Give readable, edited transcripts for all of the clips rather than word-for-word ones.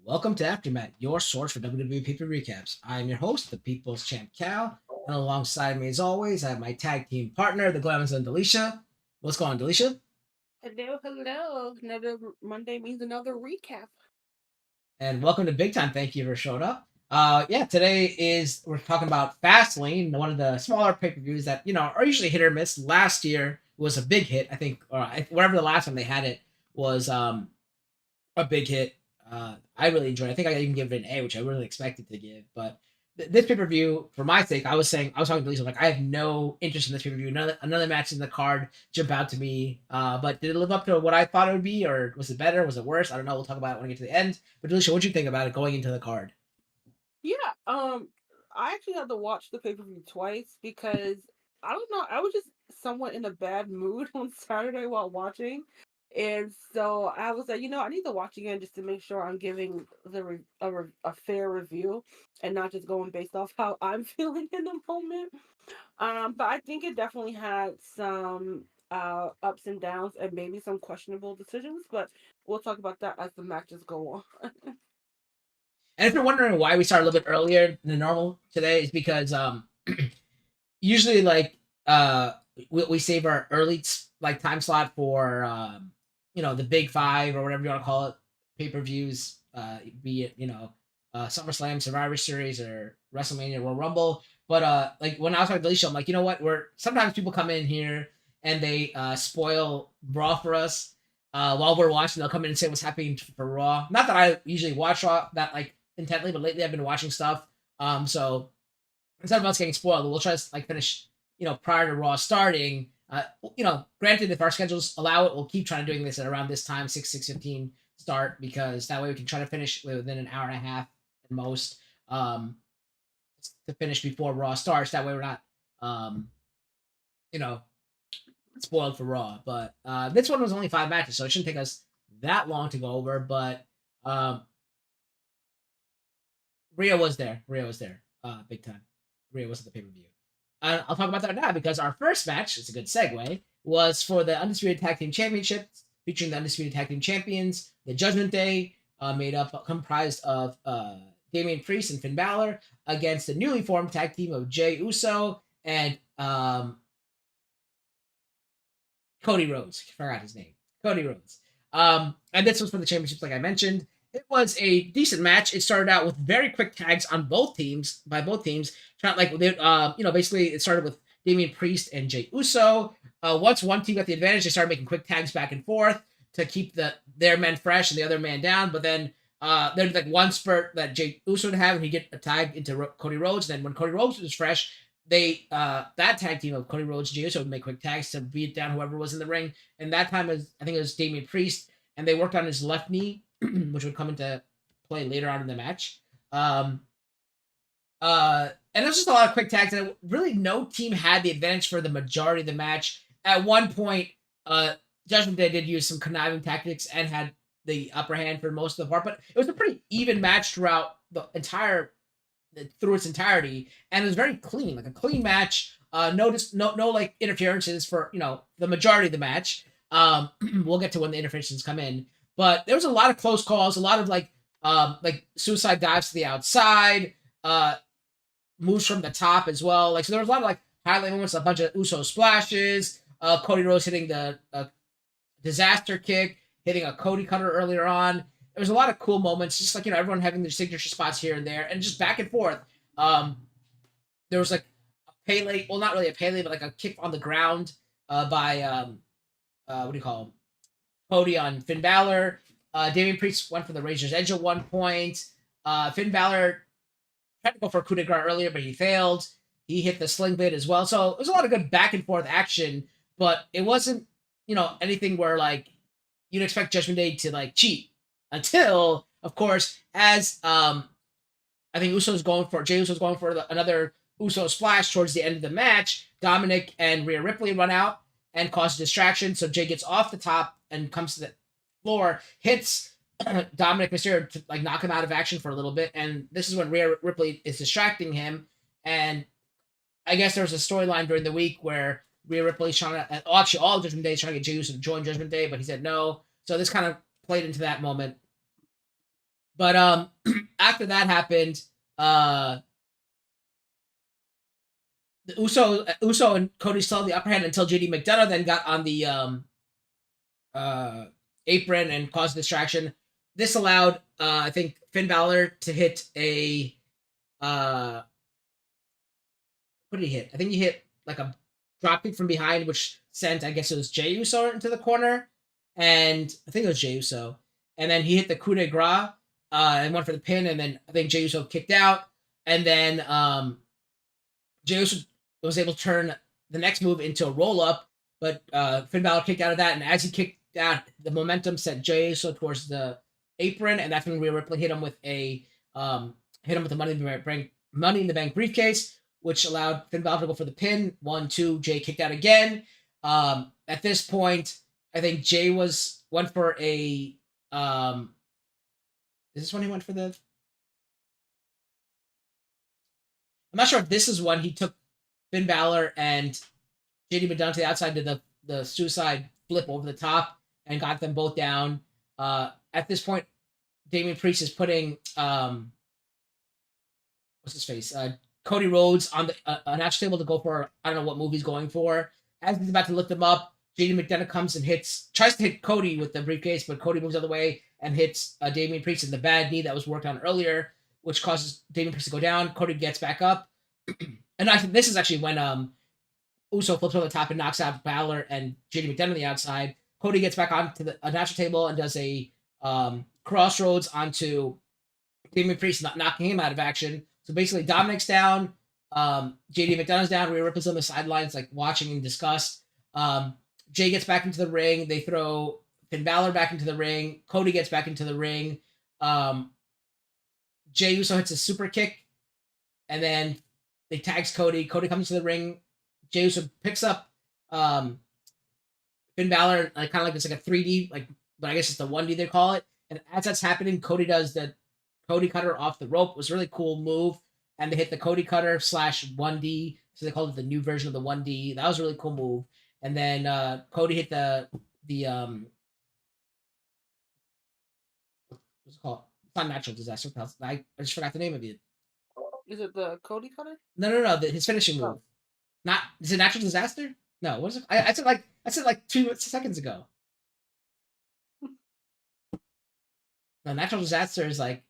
Welcome to AfterMat, your source for WWE paper recaps. I'm your host, the People's Champ Cal, and alongside me, as always, I have my tag team partner, the Glamazon Delisha. What's going on, Delisha? Hello. Another Monday means another recap. And welcome to Big Time. Thank you for showing up. Today we're talking about Fastlane, one of the smaller pay per views that are usually hit or miss. Last year was a big hit, I think, or whatever the last time they had it was a big hit. I really enjoyed it. I think I even give it an A, which I really expected to give. But this pay per view, for my sake, I was talking to Lisa, like, I have no interest in this pay per view. Another match in the card jump out to me. But did it live up to what I thought it would be, or was it better? Was it worse? I don't know. We'll talk about it when we get to the end. But Alicia, what do you think about it going into the card? Yeah, I actually had to watch the pay per view twice because I don't know, I was just somewhat in a bad mood on Saturday while watching. And so I was like, I need to watch again just to make sure I'm giving a fair review and not just going based off how I'm feeling in the moment. But I think it definitely had some ups and downs and maybe some questionable decisions, but we'll talk about that as the matches go on. And if you're wondering why we started a little bit earlier than normal today, is because usually we save our early time slot for the big five or whatever you want to call it, pay per views, be it SummerSlam, Survivor Series, or WrestleMania, Royal Rumble. But like when I was talking to Alicia, I'm like, you know what? We're sometimes people come in here and they spoil Raw for us. While we're watching, they'll come in and say what's happening for Raw. Not that I usually watch Raw that intently, but lately I've been watching stuff. So instead of us getting spoiled, we'll try to finish prior to Raw starting. Granted, if our schedules allow it, we'll keep trying to doing this at around this time, 6:15 start, because that way we can try to finish within an hour and a half at most, to finish before Raw starts. That way we're not, you know, spoiled for Raw. But this one was only 5 matches, so it shouldn't take us that long to go over. But Rhea was there. Big time. Rhea was at the pay per view. I'll talk about that now because our first match, it's a good segue, was for the Undisputed Tag Team Championships, featuring the Undisputed Tag Team Champions, the Judgment Day, comprised of Damian Priest and Finn Balor, against the newly formed tag team of Jey Uso and Cody Rhodes. I forgot his name. Cody Rhodes. And this was for the championships, like I mentioned. It was a decent match. It started out with very quick tags on both teams, by both teams. Basically it started with Damian Priest and Jey Uso. Once one team got the advantage, they started making quick tags back and forth to keep their men fresh and the other man down. But then there's one spurt that Jey Uso would have, and he'd get a tag into Cody Rhodes. And then when Cody Rhodes was fresh, that tag team of Cody Rhodes and Jey Uso would make quick tags to beat down whoever was in the ring. And that time I think it was Damian Priest, and they worked on his left knee, which would come into play later on in the match. And it was just a lot of quick tags, and really no team had the advantage for the majority of the match. At one point, Judgment Day did use some conniving tactics and had the upper hand for most of the part, but it was a pretty even match throughout through its entirety, and it was very clean, like a clean match. No interferences for the majority of the match. We'll get to when the interferences come in, but there was a lot of close calls, a lot of suicide dives to the outside, moves from the top as well. So there was a lot of highlight moments, a bunch of Uso splashes, Cody Rhodes hitting the disaster kick, hitting a Cody cutter earlier on. There was a lot of cool moments, just everyone having their signature spots here and there, and just back and forth. There was a Pele. Well, not really a Pele, but like a kick on the ground by what do you call him? Cody on Finn Balor. Damian Priest went for the Razor's Edge at one point. Finn Balor tried to go for a coup de grace earlier, but he failed. He hit the sling blade as well. So it was a lot of good back and forth action, but it wasn't, anything where like you'd expect Judgment Day to like cheat until, of course, as I think Jey Uso's going for another Uso splash towards the end of the match. Dominic and Rhea Ripley run out and cause a distraction. So Jey gets off the top and comes to the floor, hits Dominic Mysterio to like knock him out of action for a little bit. And this is when Rhea Ripley is distracting him. And I guess there was a storyline during the week where Rhea Ripley's trying to, actually all Judgment Day is trying to get Jey Uso to join Judgment Day, but he said no. So this kind of played into that moment. But after that happened, the Uso and Cody still had the upper hand until JD McDonough then got on the apron and caused a distraction. This allowed I think Finn Balor to hit a what did he hit? I think he hit like a dropkick from behind, which sent, I guess it was Jey Uso into the corner, and I think it was Jey Uso, and then he hit the coup de grace and went for the pin, and then I think Jey Uso kicked out, and then Jey Uso was able to turn the next move into a roll up, but Finn Balor kicked out of that, and as he kicked out, the momentum sent Jey Uso towards the apron, and that's when Rhea Ripley hit him with the Money in the Bank briefcase, which allowed Finn Balor to go for the pin. 1, 2, Jey kicked out again. At this point, I think Jey went for a is this when he went for the? I'm not sure if this is when he took Finn Balor and JD McDonough to the outside, did the suicide flip over the top and got them both down. At this point, Damian Priest is putting what's his face? Cody Rhodes on the an match table to go for, I don't know what movie he's going for. As he's about to lift them up, JD McDonough comes and tries to hit Cody with the briefcase, but Cody moves out of the way and hits Damian Priest in the bad knee that was worked on earlier, which causes Damian Priest to go down. Cody gets back up. And I think this is actually when Uso flips over the top and knocks out Balor and JD McDonough on the outside. Cody gets back onto the announcer table and does a crossroads onto Damian Priest, knocking him out of action. So basically, Dominic's down, JD McDonough's down, Rhea Ripley's on the sidelines, like watching in disgust. Jey gets back into the ring. They throw Finn Balor back into the ring. Cody gets back into the ring. Jey Uso hits a super kick, and then they tags Cody. Cody comes to the ring. Jey Uso picks up Finn Balor, kind of like it's like a 3D, but I guess it's the 1D they call it. And as that's happening, Cody does the Cody Cutter off the rope. It was a really cool move. And they hit the Cody Cutter /1D. So they called it the new version of the 1D. That was a really cool move. And then Cody hit the what's it called? It's not Natural Disaster. I just forgot the name of it. Is it the Cody Cutter? No. His finishing move. Oh. Not, is it Natural Disaster? No. What is it? I said like 2 seconds ago. No, Natural Disaster is like,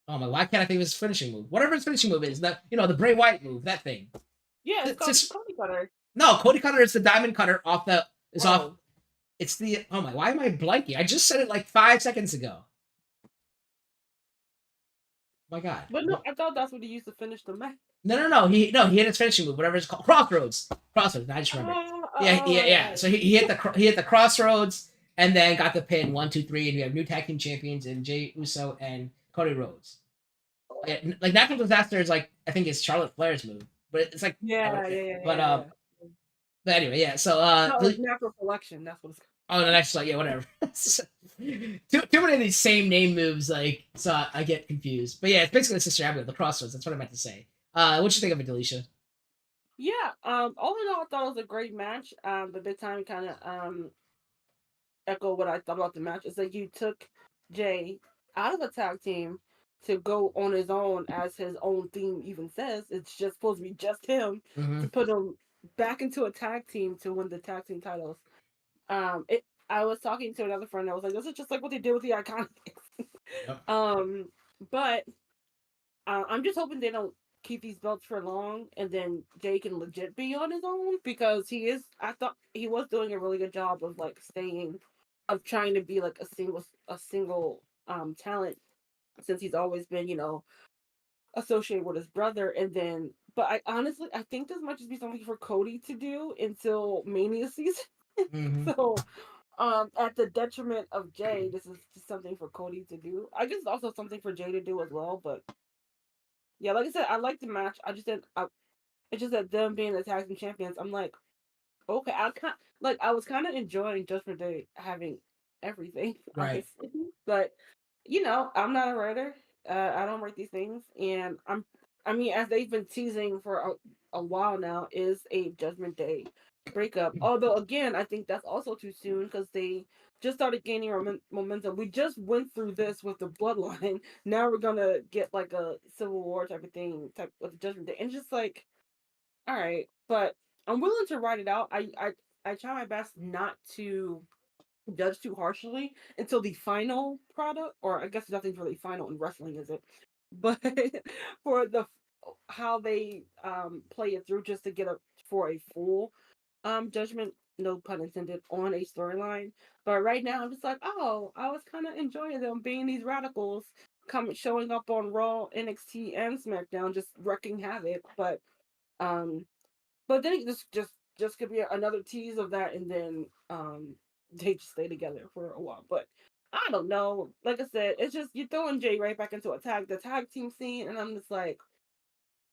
oh my, why can't I think of his finishing move? Whatever his finishing move is, the Bray Wyatt move, that thing. Yeah, it's Cody Cutter. No, Cody Cutter is the diamond cutter off. It's the, oh my, why am I blanking? I just said it like 5 seconds ago. Oh my God. But no, I thought that's what he used to finish the match. No. He hit his finishing move, whatever it's called. Crossroads. I just remember. Yeah. So he hit the Crossroads and then got the pin 1, 2, 3, and we have new tag team champions in Jey Uso and Cody Rhodes. Yeah, like Natural Disaster is like, I think it's Charlotte Flair's move, but it's like But anyway, yeah. So it's Natural Selection. That's what it's called. Oh, no, that's like, yeah, whatever. too many of these same name moves, like, so I get confused. But yeah, it's basically Sister Abigail, the Crossroads. That's what I meant to say. What'd you think of it, Delisha? Yeah. All in all, I thought it was a great match. The big time kind of echo what I thought about the match. It's like you took Jey out of the tag team to go on his own, as his own theme even says. It's just supposed to be just him, to put him back into a tag team to win the tag team titles. I was talking to another friend. I was like, "This is just like what they did with the Iconics." Yep. But I'm just hoping they don't keep these belts for long, and then Jay can legit be on his own, because he is. I thought he was doing a really good job of like staying, of trying to be like a single talent, since he's always been, associated with his brother. And then, but I honestly, I think this might just be something for Cody to do until Mania season. Mm-hmm. So, at the detriment of Jay, this is just something for Cody to do. I guess it's also something for Jay to do as well. But yeah, like I said, I like the match. I just didn't. It's just that them being the tag team champions, I'm like, okay, I was kind of enjoying Judgment Day having everything, Right. honestly. But I'm not a writer. I don't write these things, and I mean, as they've been teasing for a while now, is a Judgment Day breakup. Although, again, I think that's also too soon, because they just started gaining momentum. We just went through this with the Bloodline. Now we're gonna get like a Civil War type of thing, type with Judgment Day, and just like, all right, but I'm willing to write it out. I try my best not to judge too harshly until the final product, or I guess nothing's really final in wrestling, is it? But for the how they play it through, just to get up for a full judgment, no pun intended, on a storyline. But right now I'm just like, oh, I was kind of enjoying them being these radicals, coming showing up on Raw, NXT, and SmackDown, just wrecking havoc. Um but then it just could be another tease of that, and then they just stay together for a while. But I don't know. Like I said, it's just you're throwing Jay right back into the tag team scene, and I'm just like,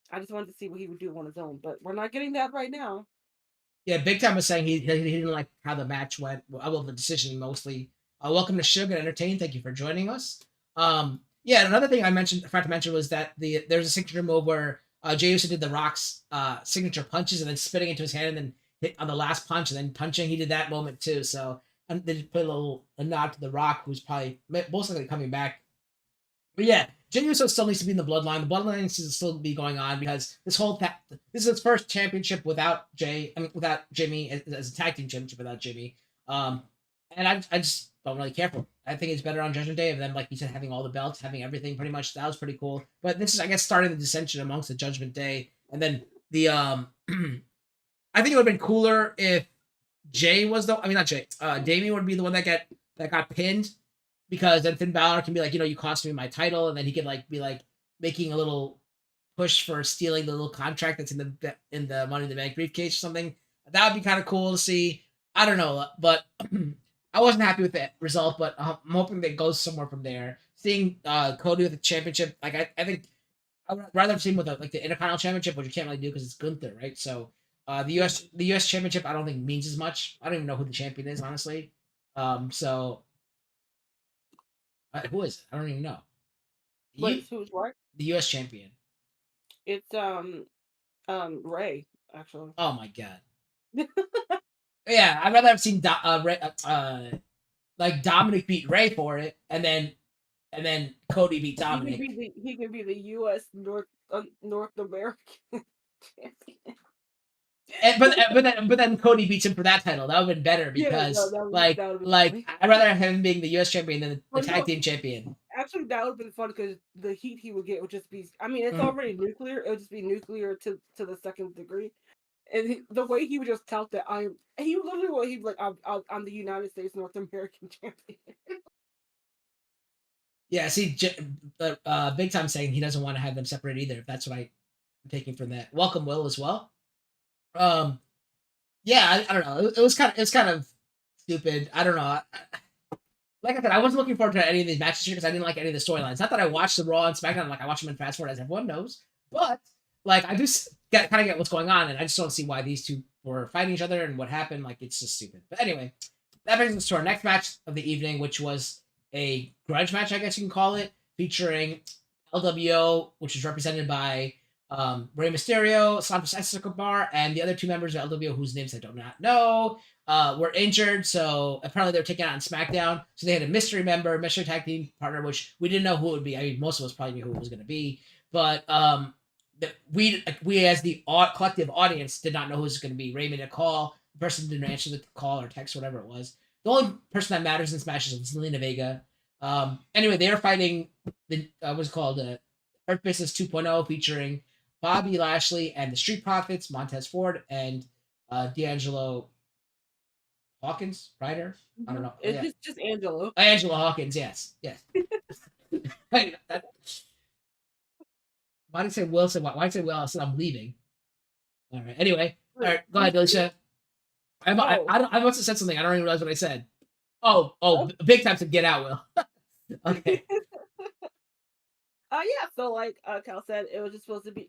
I just wanted to see what he would do on his own. But we're not getting that right now. Yeah, Big Time was saying he didn't like how the match went. Well, the decision mostly. Welcome to Sugar Entertain. Thank you for joining us. Yeah, and another thing I forgot to mention was that there's a signature move where Jey Uso did the Rock's signature punches and then spitting into his hand and then hit on the last punch and then punching. He did that moment too. So and they put a nod to the Rock, who's probably most likely coming back. But yeah, Jey Uso still needs to be in the bloodline. The bloodline needs to still be going on because this is his first championship without without Jimmy as a tag team championship without Jimmy. Um, and I just don't really care for him. I think it's better on Judgment Day of them, like you said, having all the belts, having everything pretty much. That was pretty cool. But this is, I guess, starting the dissension amongst the Judgment Day, and then the I think it would have been cooler if Jay was the. I mean, not Jay. Damien would be the one that got pinned, because then Finn Balor can be like, you cost me my title, and then he could like be like making a little push for stealing the little contract that's in the Money in the Bank briefcase or something. That would be kind of cool to see. I don't know, but I wasn't happy with the result, but I'm hoping that it goes somewhere from there. Seeing Cody with the championship, like I think I would rather have seen with like the Intercontinental Championship, which you can't really do because it's Gunther, right? So the US Championship I don't think means as much. I don't even know who the champion is, honestly. So who is it? I don't even know. You Wait, who's what? the US champion. It's Ray, actually. Oh my god. Yeah, I'd rather have seen Ray, like Dominic beat Ray for it, and then Cody beat Dominic. He could be the U.S. North American champion. But then Cody beats him for that title. That would have been better Yeah, no, because like that would be like funny. I'd rather have him being the US champion than the Well, tag team champion. actually, that would have been fun, because the heat he would get would just be. I mean, it's Mm. already nuclear. It would just be nuclear to the second degree. And the way he would just tout that he literally what he'd be like, I'm the United States North American champion. Yeah, see, Big Time saying he doesn't want to have them separate either. If that's what I'm taking from that. Welcome, Will, as well. Um, yeah, I don't know. It was kind of stupid. I don't know. Like I said, I wasn't looking forward to any of these matches here because I didn't like any of the storylines. Not that I watched the Raw and SmackDown, like I watch them in fast forward, as everyone knows, but like I do get what's going on, and I just don't see why these two were fighting each other and what happened. Like it's just stupid. But anyway, that brings us to our next match of the evening, which was a grudge match, I guess you can call it, featuring LWO, which is represented by Rey Mysterio, Santos Escobar, and the other two members of LWO whose names I do not know. Were injured, so apparently they were taken out on SmackDown. So they had a mystery tag team partner, which we didn't know who it would be. I mean, most of us probably knew who it was going to be, but we as the collective audience did not know who it was going to be. Ray made a call. The person didn't answer the call or text, whatever it was. The only person that matters in this match is Zelina Vega. Anyway, they are fighting the what's called Hurt Business 2.0, featuring Bobby Lashley and the Street Profits, Montez Ford and D'Angelo Hawkins, Ryder. I don't know. It's Yeah, just Angelo. Angela Hawkins. Yes, yes. Wait, why did I say Wilson? Why did I say Wilson? I'm leaving. All right. Anyway, all right. Go ahead, Alicia. I must have said something. I don't even realize what I said. Oh. Big time to get out, Will. Okay. Yeah, so like Cal said, it was just supposed to be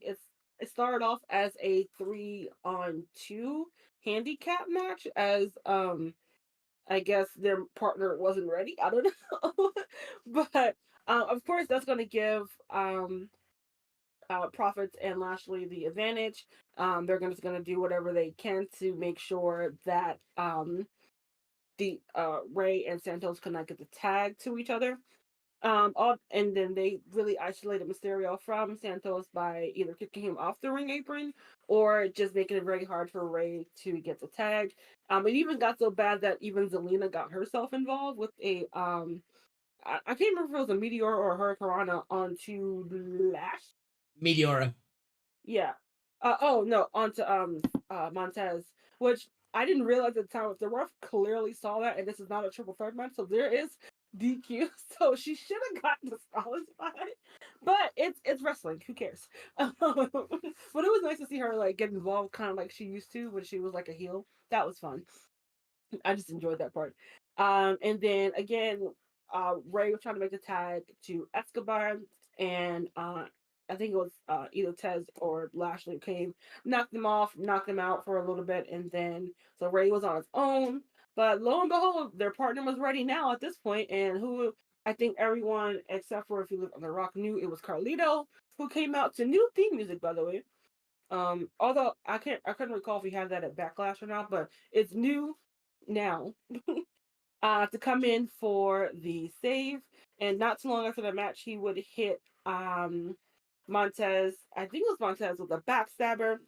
it started off as a 3-on-2 handicap match as I guess their partner wasn't ready. I don't know. But of course that's gonna give Profits and Lashley the advantage. They're just gonna do whatever they can to make sure that the Ray and Santos cannot get the tag to each other. And then they really isolated Mysterio from Santos by either kicking him off the ring apron or just making it very hard for Ray to get the tag. It even got so bad that even Zelina got herself involved with a I can't remember if it was a meteor or a hurricane onto Lash. Meteora. Yeah. Oh no, onto Montez, which I didn't realize at the time. If the ref clearly saw that, and this is not a triple threat match, so there is DQ. So she should have gotten disqualified. But it's wrestling. Who cares? But it was nice to see her like get involved, kind of like she used to when she was like a heel. That was fun. I just enjoyed that part. And then again, Ray was trying to make a tag to Escobar, and I think it was either Tez or Lashley came, knocked them off, knocked them out for a little bit, and then so Ray was on his own. But lo and behold, their partner was ready now at this point, and who I think everyone except for if you live on the Rock knew it was Carlito, who came out to new theme music, by the way. Although I couldn't recall if he had that at Backlash or not, but it's new now. To come in for the save, and not too long after the match, he would hit Montez. I think it was Montez with a backstabber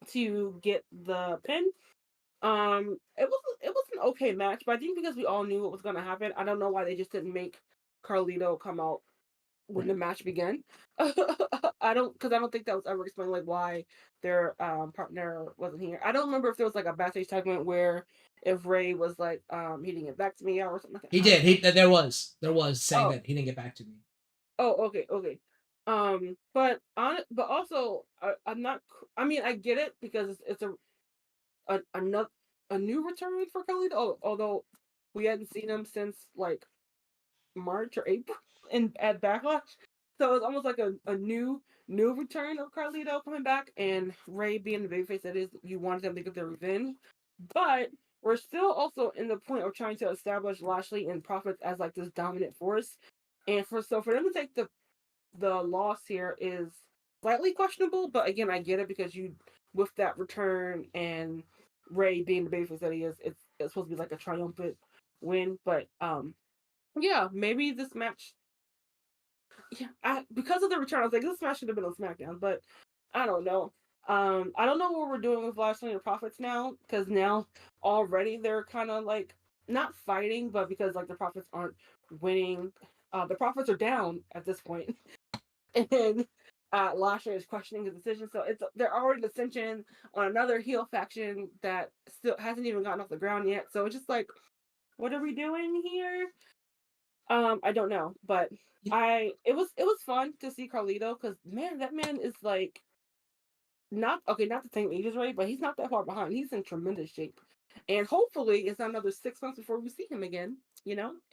to get the pin. It was an okay match, but I think because we all knew what was going to happen, I don't know why they just didn't make Carlito come out when the match began. I don't think that was ever explained, like why their partner wasn't here. I don't remember if there was like a backstage segment where if Ray was like he didn't get back to me or something like that. He did. There was saying Oh, that he didn't get back to me. okay. But also I'm not. I mean, I get it because it's a new return for Khalid. Although we hadn't seen him since like March or April at Backlash. So it's almost like a new return of Carlito coming back and Ray being the babyface that is you wanted them to get their revenge. But we're still also in the point of trying to establish Lashley and Profits as like this dominant force. And for them to take the loss here is slightly questionable, but again I get it because you with that return and Ray being the babyface that he is, it's supposed to be like a triumphant win. But yeah, maybe this match. Yeah, because of the return, I was like, this match should have been on SmackDown, but I don't know. I don't know what we're doing with Lashley and Profits now, because now already they're kind of like not fighting, but because like the Profits aren't winning, the Profits are down at this point, and Lashley is questioning his decision. So they're already dissension on another heel faction that still hasn't even gotten off the ground yet. So it's just like, what are we doing here? I don't know, but it was fun to see Carlito because man, that man is like not the same age as Ray, but he's not that far behind. He's in tremendous shape, and hopefully it's not another 6 months before we see him again.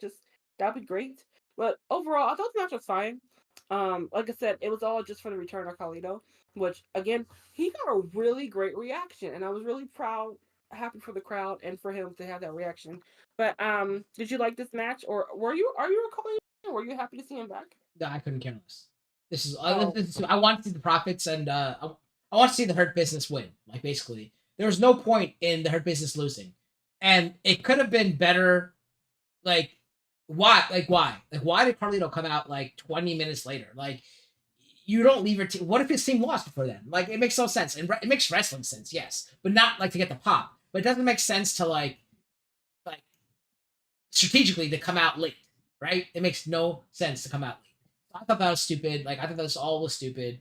Just that'd be great. But overall, I thought the match was fine. Like I said, it was all just for the return of Carlito, which again he got a really great reaction, and I was really happy for the crowd and for him to have that reaction. But did you like this match, or are you recalling? Were you happy to see him back? No, I couldn't care less. Oh, I want to see the Profits and I want to see the Hurt Business win. Like basically, there was no point in the Hurt Business losing, and it could have been better. Like why? Why did Carlito come out like 20 minutes later? Like you don't leave your team. What if his team lost before then? Like it makes no sense, and it makes wrestling sense, yes, but not like to get the pop. But it doesn't make sense to like strategically to come out late, right? It makes no sense to come out late. I thought that was stupid. Like I thought this all was stupid.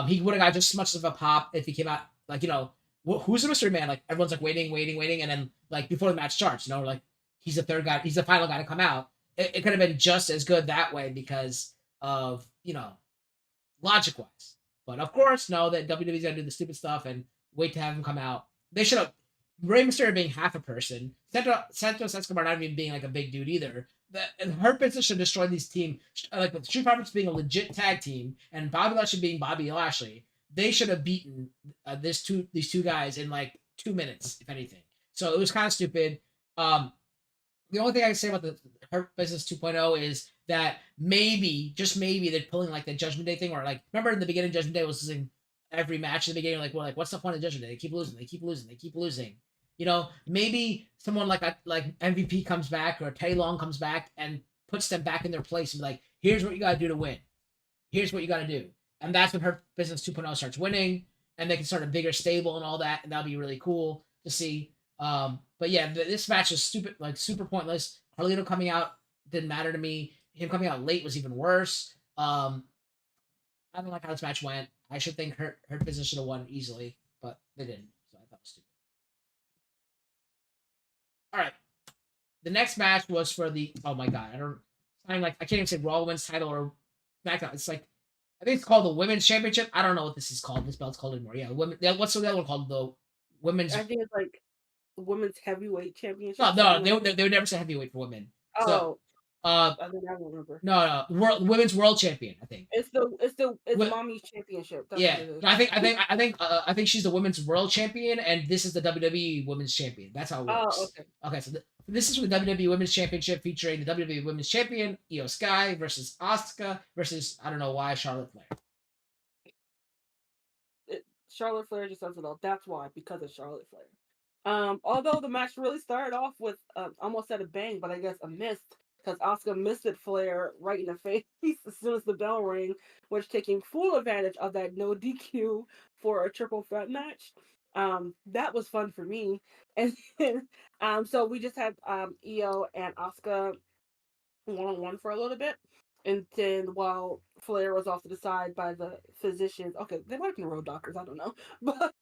He would have got just as much of a pop if he came out like who's the mystery man? Like everyone's like waiting, and then like before the match starts, like he's the third guy, he's the final guy to come out. It could have been just as good that way because of logic wise. But of course, no, that WWE's gonna do the stupid stuff and wait to have him come out. They should have Rey Mysterio being half a person, Santos Escobar not even being like a big dude either. And her business should destroy these team like with Street Profits being a legit tag team and Bobby Lashley being Bobby Lashley. They should have beaten these two guys in like 2 minutes, if anything. So it was kind of stupid. The only thing I can say about the Hurt Business 2.0 is that maybe, just maybe, they're pulling like the Judgment Day thing, or like remember in the beginning, Judgment Day was losing every match in the beginning. Like we're like, what's the point of Judgment Day? They keep losing, they keep losing, they keep losing. Maybe someone like MVP comes back or Tai Long comes back and puts them back in their place and be like, here's what you got to do to win. Here's what you got to do, and that's when Hurt Business 2.0 starts winning, and they can start a bigger stable and all that, and that'll be really cool to see. But yeah, this match is stupid, like super pointless. Carlito coming out didn't matter to me. Him coming out late was even worse. I don't like how this match went. I should think her Business should have won easily, but they didn't. So I thought it was stupid. All right, the next match was for the oh my god, I can't even say Raw Women's title or SmackDown. It's like I think it's called the Women's Championship. I don't know what this is called. This belt's called anymore. Yeah, women. Yeah, what's the other one called? The Women's. I think it's like women's heavyweight championship. No, they would never say heavyweight for women. So, Oh, uh, I think I don't remember. no, women's world champion. I think It's mommy's championship. That's yeah, what it is. I think she's the women's world champion, and this is the WWE women's champion. That's how it Oh, works. okay. Okay, so this is for the WWE Women's Championship, featuring the WWE Women's Champion Io Sky versus Asuka versus I don't know why Charlotte Flair. Charlotte Flair just says it all. That's why, because of Charlotte Flair. Although the match really started off with almost at a bang, but I guess a miss because Asuka missed it Flair right in the face as soon as the bell rang, which taking full advantage of that no DQ for a triple threat match. That was fun for me. And then, so we just had Io and Asuka one-on-one for a little bit. And then while Flair was off to the side by the physicians, okay, they might have been road doctors, I don't know. But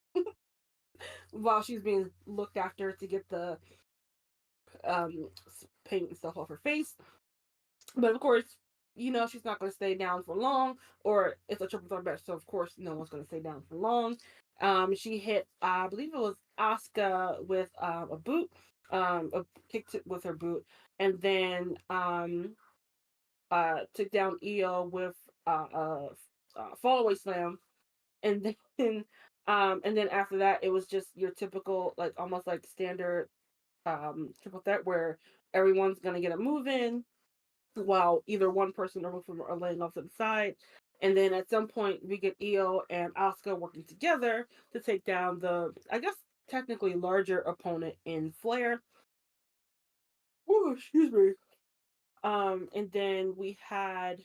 while she's being looked after to get the um, paint and stuff off her face. But of course, she's not going to stay down for long, or it's a triple threat match, so of course, no one's going to stay down for long. She hit, I believe it was Asuka with a boot, a kick with her boot, and then took down Io with a fallaway slam, and then after that, it was just your typical, like almost like standard triple threat where everyone's gonna get a move in while either one person or both of them are laying off to the side. And then at some point we get Io and Asuka working together to take down the, I guess, technically larger opponent in Flair. Oh, excuse me. And then we had,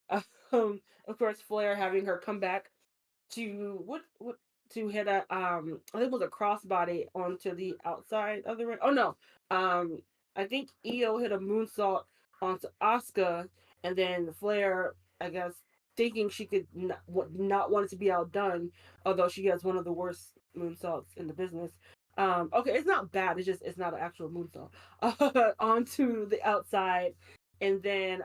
of course, Flair having her come back to what to hit a I think it was a crossbody onto the outside of the ring. Oh no, I think Io hit a moonsault onto Asuka, and then Flair, I guess, thinking she could not want it to be outdone, although she has one of the worst moonsaults in the business. Okay, it's not bad. It's not an actual moonsault onto the outside, and then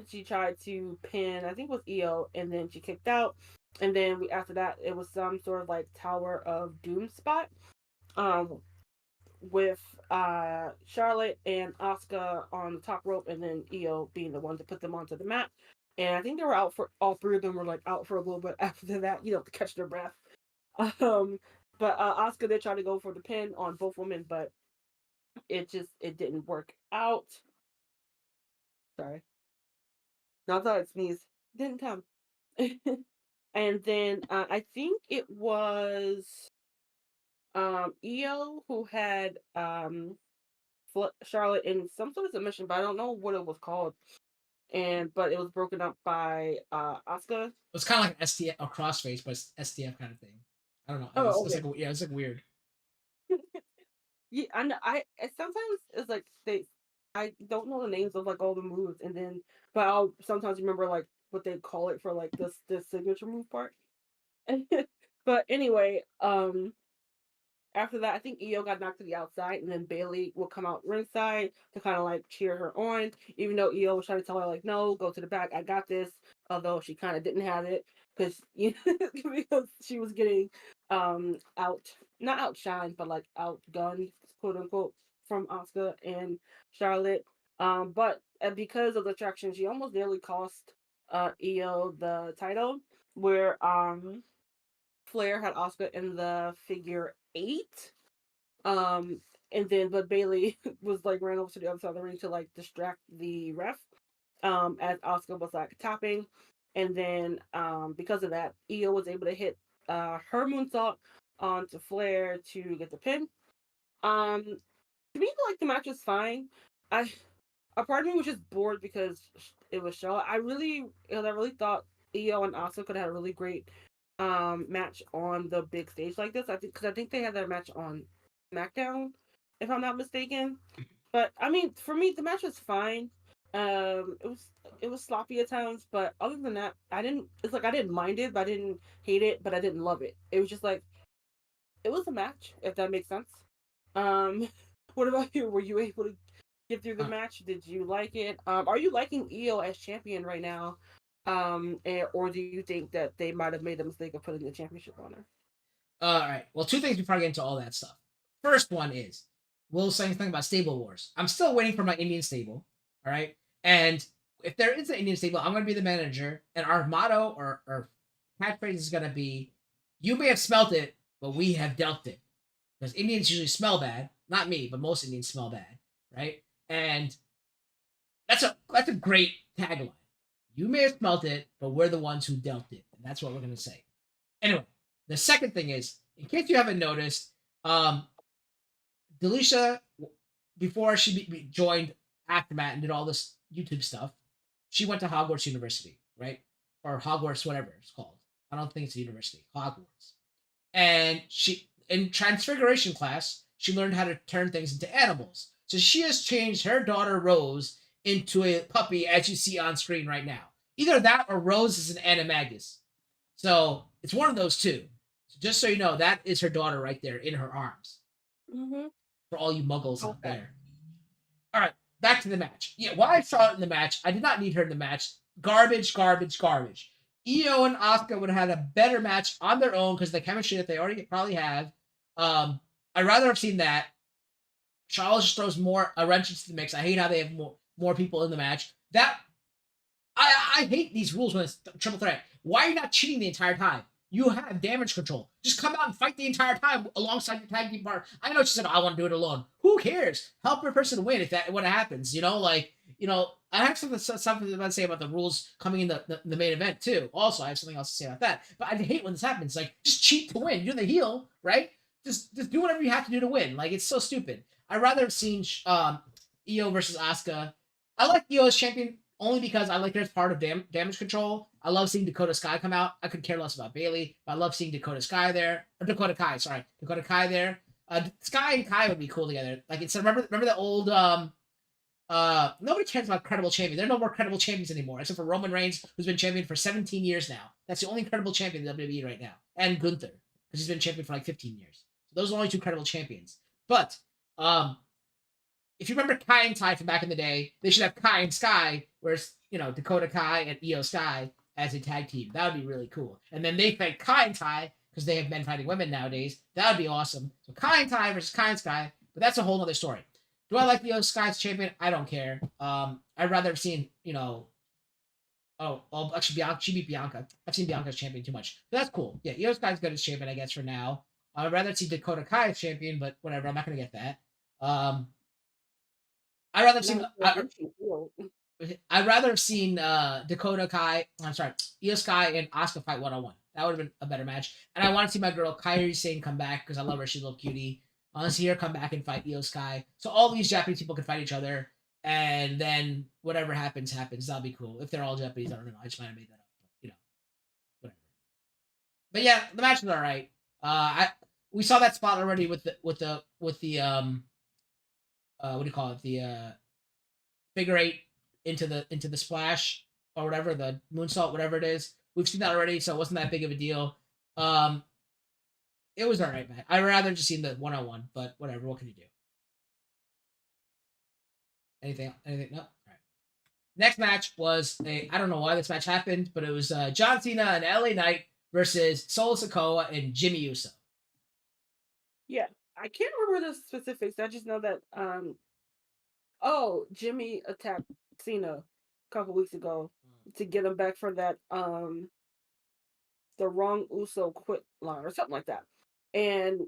she tried to pin, I think it was Io, and then she kicked out. And then after that, it was some sort of like Tower of Doom spot, with Charlotte and Asuka on the top rope, and then Io being the one to put them onto the mat. And I think they were out for all three of them were like out for a little bit after that, to catch their breath. But Asuka did try to go for the pin on both women, but it didn't work out. Sorry. No, I thought it sneezed. Didn't come. And then I think it was Io who had Charlotte in some sort of submission, but I don't know what it was called. But it was broken up by Asuka. It's kind of like an STF or crossface, but it's STF kind of thing. I don't know. Oh, it's okay. like it's like weird. Yeah, I know. Sometimes it's like I don't know the names of like all the moves, but I'll sometimes remember like what they call it for like the signature move part. But anyway, after that, I think Io got knocked to the outside, and then Bailey will come out ringside to kind of like cheer her on, even though Io was trying to tell her like, "No, go to the back, I got this." Although she kind of didn't have it because because she was getting out, not outshined, but like outgunned, quote unquote, from Asuka and Charlotte. But because of the traction, she almost nearly cost Io the title, where Flair had Asuka in the figure eight. Um, and then but Bailey was like ran over to the other side of the ring to like distract the ref. As Asuka was like tapping, and then because of that, Io was able to hit her moonsault onto Flair to get the pin. Um, to me, like the match was fine. I A part of me was just bored because it was Charlotte. I really thought Io and Asuka could have had a really great match on the big stage like this. I think they had their match on SmackDown, if I'm not mistaken. But I mean, for me, the match was fine. It was sloppy at times, but other than that, I didn't. It's like I didn't mind it, but I didn't hate it, but I didn't love it. It was just like it was a match, if that makes sense. Um, what about you? Were you able to get through the Uh, match? Did you like it? Are you liking Io as champion right now? Or do you think that they might have made the mistake of putting the championship on her? all right. Well, two things before I get into all that stuff. First one is Will saying something about stable wars. I'm still waiting for my Indian stable. All right, and if there is an Indian stable, I'm going to be the manager, and our motto or catchphrase is going to be, "You may have smelt it, but we have dealt it." Because Indians usually smell bad. Not me, but most Indians smell bad, right? And that's a great tagline. You may have smelt it, but we're the ones who dealt it, and that's what we're going to say. Anyway, the second thing is, in case you haven't noticed, um, Delisha, before she joined AfterMat and did all this YouTube stuff, she went to Hogwarts University, right? Or Hogwarts, whatever it's called. I don't think it's a university. Hogwarts. And she, in Transfiguration class, she learned how to turn things into animals. So she has changed her daughter Rose into a puppy, as you see on screen right now. Either that or Rose is an animagus. So it's one of those two. So just so you know, that is her daughter right there in her arms. Mm-hmm. For all you muggles out Okay. there. All right, back to the match. Yeah, why I saw it in the match, I did not need her in the match. Garbage, garbage, garbage. Io and Asuka would have had a better match on their own because the chemistry that they already probably have. I'd rather have seen that. Charles just throws more a wrench into the mix. I hate how they have more people in the match. That I hate these rules when it's triple threat. Why are you not cheating the entire time? You have damage control. Just come out and fight the entire time alongside your tag team partner. I know she said, I want to do it alone. Who cares? Help your person win if that what happens. I have something to say about the rules coming in the main event too. Also, I have something else to say about that. But I hate when this happens. Like, just cheat to win. You're the heel, right? Just do whatever you have to do to win. Like, it's so stupid. I'd rather have seen Io versus Asuka. I like Io as champion only because I like her as part of damage control. I love seeing Dakota Sky come out. I could care less about Bailey, but I love seeing Dakota Sky there. Or Dakota Kai, sorry. Dakota Kai there. Sky and Kai would be cool together. Like, it's remember the old nobody cares about credible champions. There are no more credible champions anymore, except for Roman Reigns, who's been champion for 17 years now. That's the only credible champion in WWE right now. And Gunther, because he's been champion for like 15 years. So those are the only two credible champions. But if you remember Kai and Tai from back in the day, they should have Kai and Sky, whereas Dakota Kai and Io Sky as a tag team. That would be really cool. And then they fight Kai and Tai because they have men fighting women nowadays. That would be awesome. So Kai and Tai versus Kai and Sky, but that's a whole other story. Do I like Io Sky as champion? I don't care. I'd rather have seen actually Bianca. She beat Bianca. I've seen Bianca as champion too much. But that's cool. Yeah, Io Sky's good as champion, I guess, for now. I'd rather see Dakota Kai as champion, but whatever. I'm not gonna get that. I'd rather have seen. I'd rather have seen Dakota Kai. I'm sorry, Io Sky and Asuka fight 1-on-1. That would have been a better match. And I want to see my girl Kairi Sane come back because I love her. She's a little cutie. I want to see her come back and fight Io Sky. So all these Japanese people can fight each other, and then whatever happens, happens. That'll be cool. If they're all Japanese, I don't know. I just might have made that up. But, whatever. But yeah, the match was all right. We saw that spot already with the what do you call it, the figure eight into the splash. or whatever, the moonsault, whatever it is. We've seen that already, so it wasn't that big of a deal. Um, it was alright, man. I'd rather just seen the 1-on-1, but whatever. What can you do? Anything? Anything? No. All right. Next match was a, I don't know why this match happened, but it was John Cena and LA Knight versus Solo Sikoa and Jimmy Uso. Yeah, I can't remember the specifics. I just know that Jimmy attacked Cena a couple weeks ago to get him back for that the wrong Uso quit line or something like that. And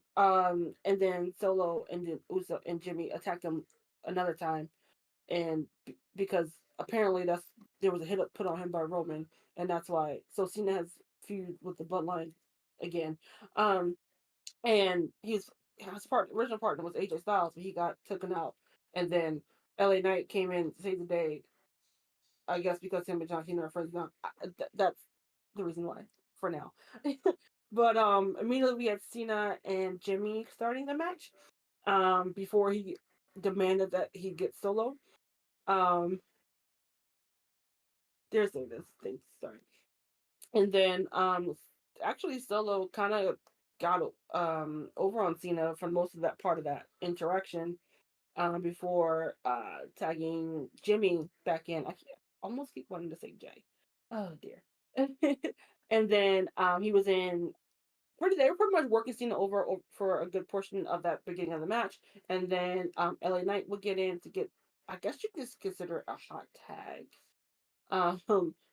then Solo and then Uso and Jimmy attacked him another time, and because apparently there was a hit up put on him by Roman, and that's why. So Cena has feud with the Bloodline again. Um, and his original partner was AJ Styles, but he got taken out, and then LA Knight came in to save the day. I guess because him and John Cena are friends now. That's the reason why for now. But immediately we had Cena and Jimmy starting the match. Before he demanded that he get Solo. Um, there's this thing. Sorry. And then actually Solo kind of got over on Cena for most of that part of that interaction. Before tagging Jimmy back in. Almost keep wanting to say Jay. Oh dear. And then he was in they were pretty much working Cena over for a good portion of that beginning of the match. And then LA Knight would get in to get, I guess you could consider it a hot tag.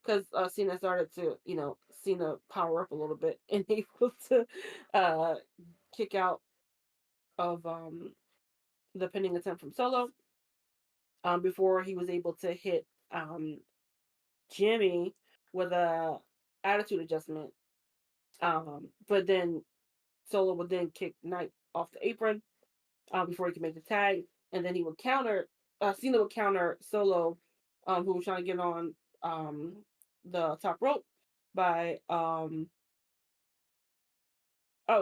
Because Cena started to, Cena power up a little bit and able to kick out of the pinning attempt from Solo. Before he was able to hit Jimmy with a attitude adjustment. But then Solo would then kick Knight off the apron before he could make the tag, and then he would counter. Cena would counter Solo, who was trying to get on the top rope by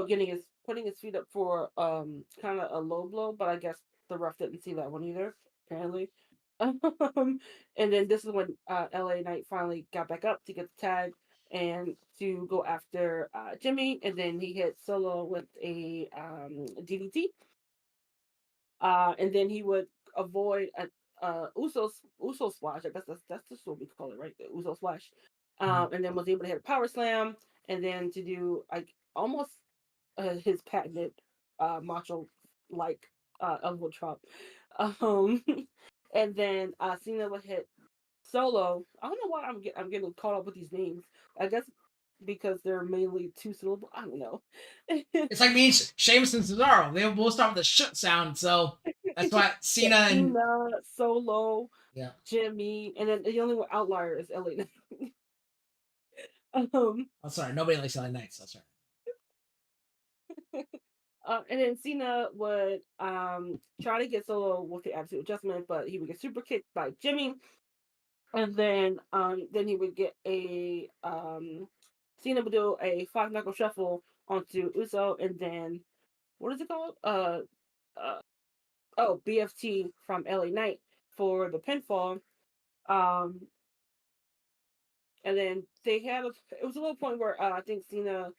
getting his putting his feet up for kind of a low blow, but I guess the ref didn't see that one either, apparently. And then this is when LA Knight finally got back up to get the tag and to go after Jimmy, and then he hit Solo with a DDT. And then he would avoid a Uso splash. I guess that's just what we call it, right? The Uso splash. And then was able to hit a power slam, and then to do like almost his patented macho like elbow drop. Um, and then Cena would hit Solo. I don't know why I'm getting caught up with these names. I guess because they're mainly two syllable. I don't know. It's like me, Sheamus and Cesaro. They both start with a sh sound, so that's why Cena and Cena, Solo, yeah. Jimmy, and then the only outlier is LA. Oh, sorry, nobody likes LA Knights. That's right. And then Cena would try to get Solo with the attitude adjustment, but he would get super kicked by Jimmy, and then he would get a Cena would do a 5 knuckle shuffle onto Uso, and then what is it called? Uh BFT from LA Knight for the pinfall. Um, and then it was a little point where I think Cena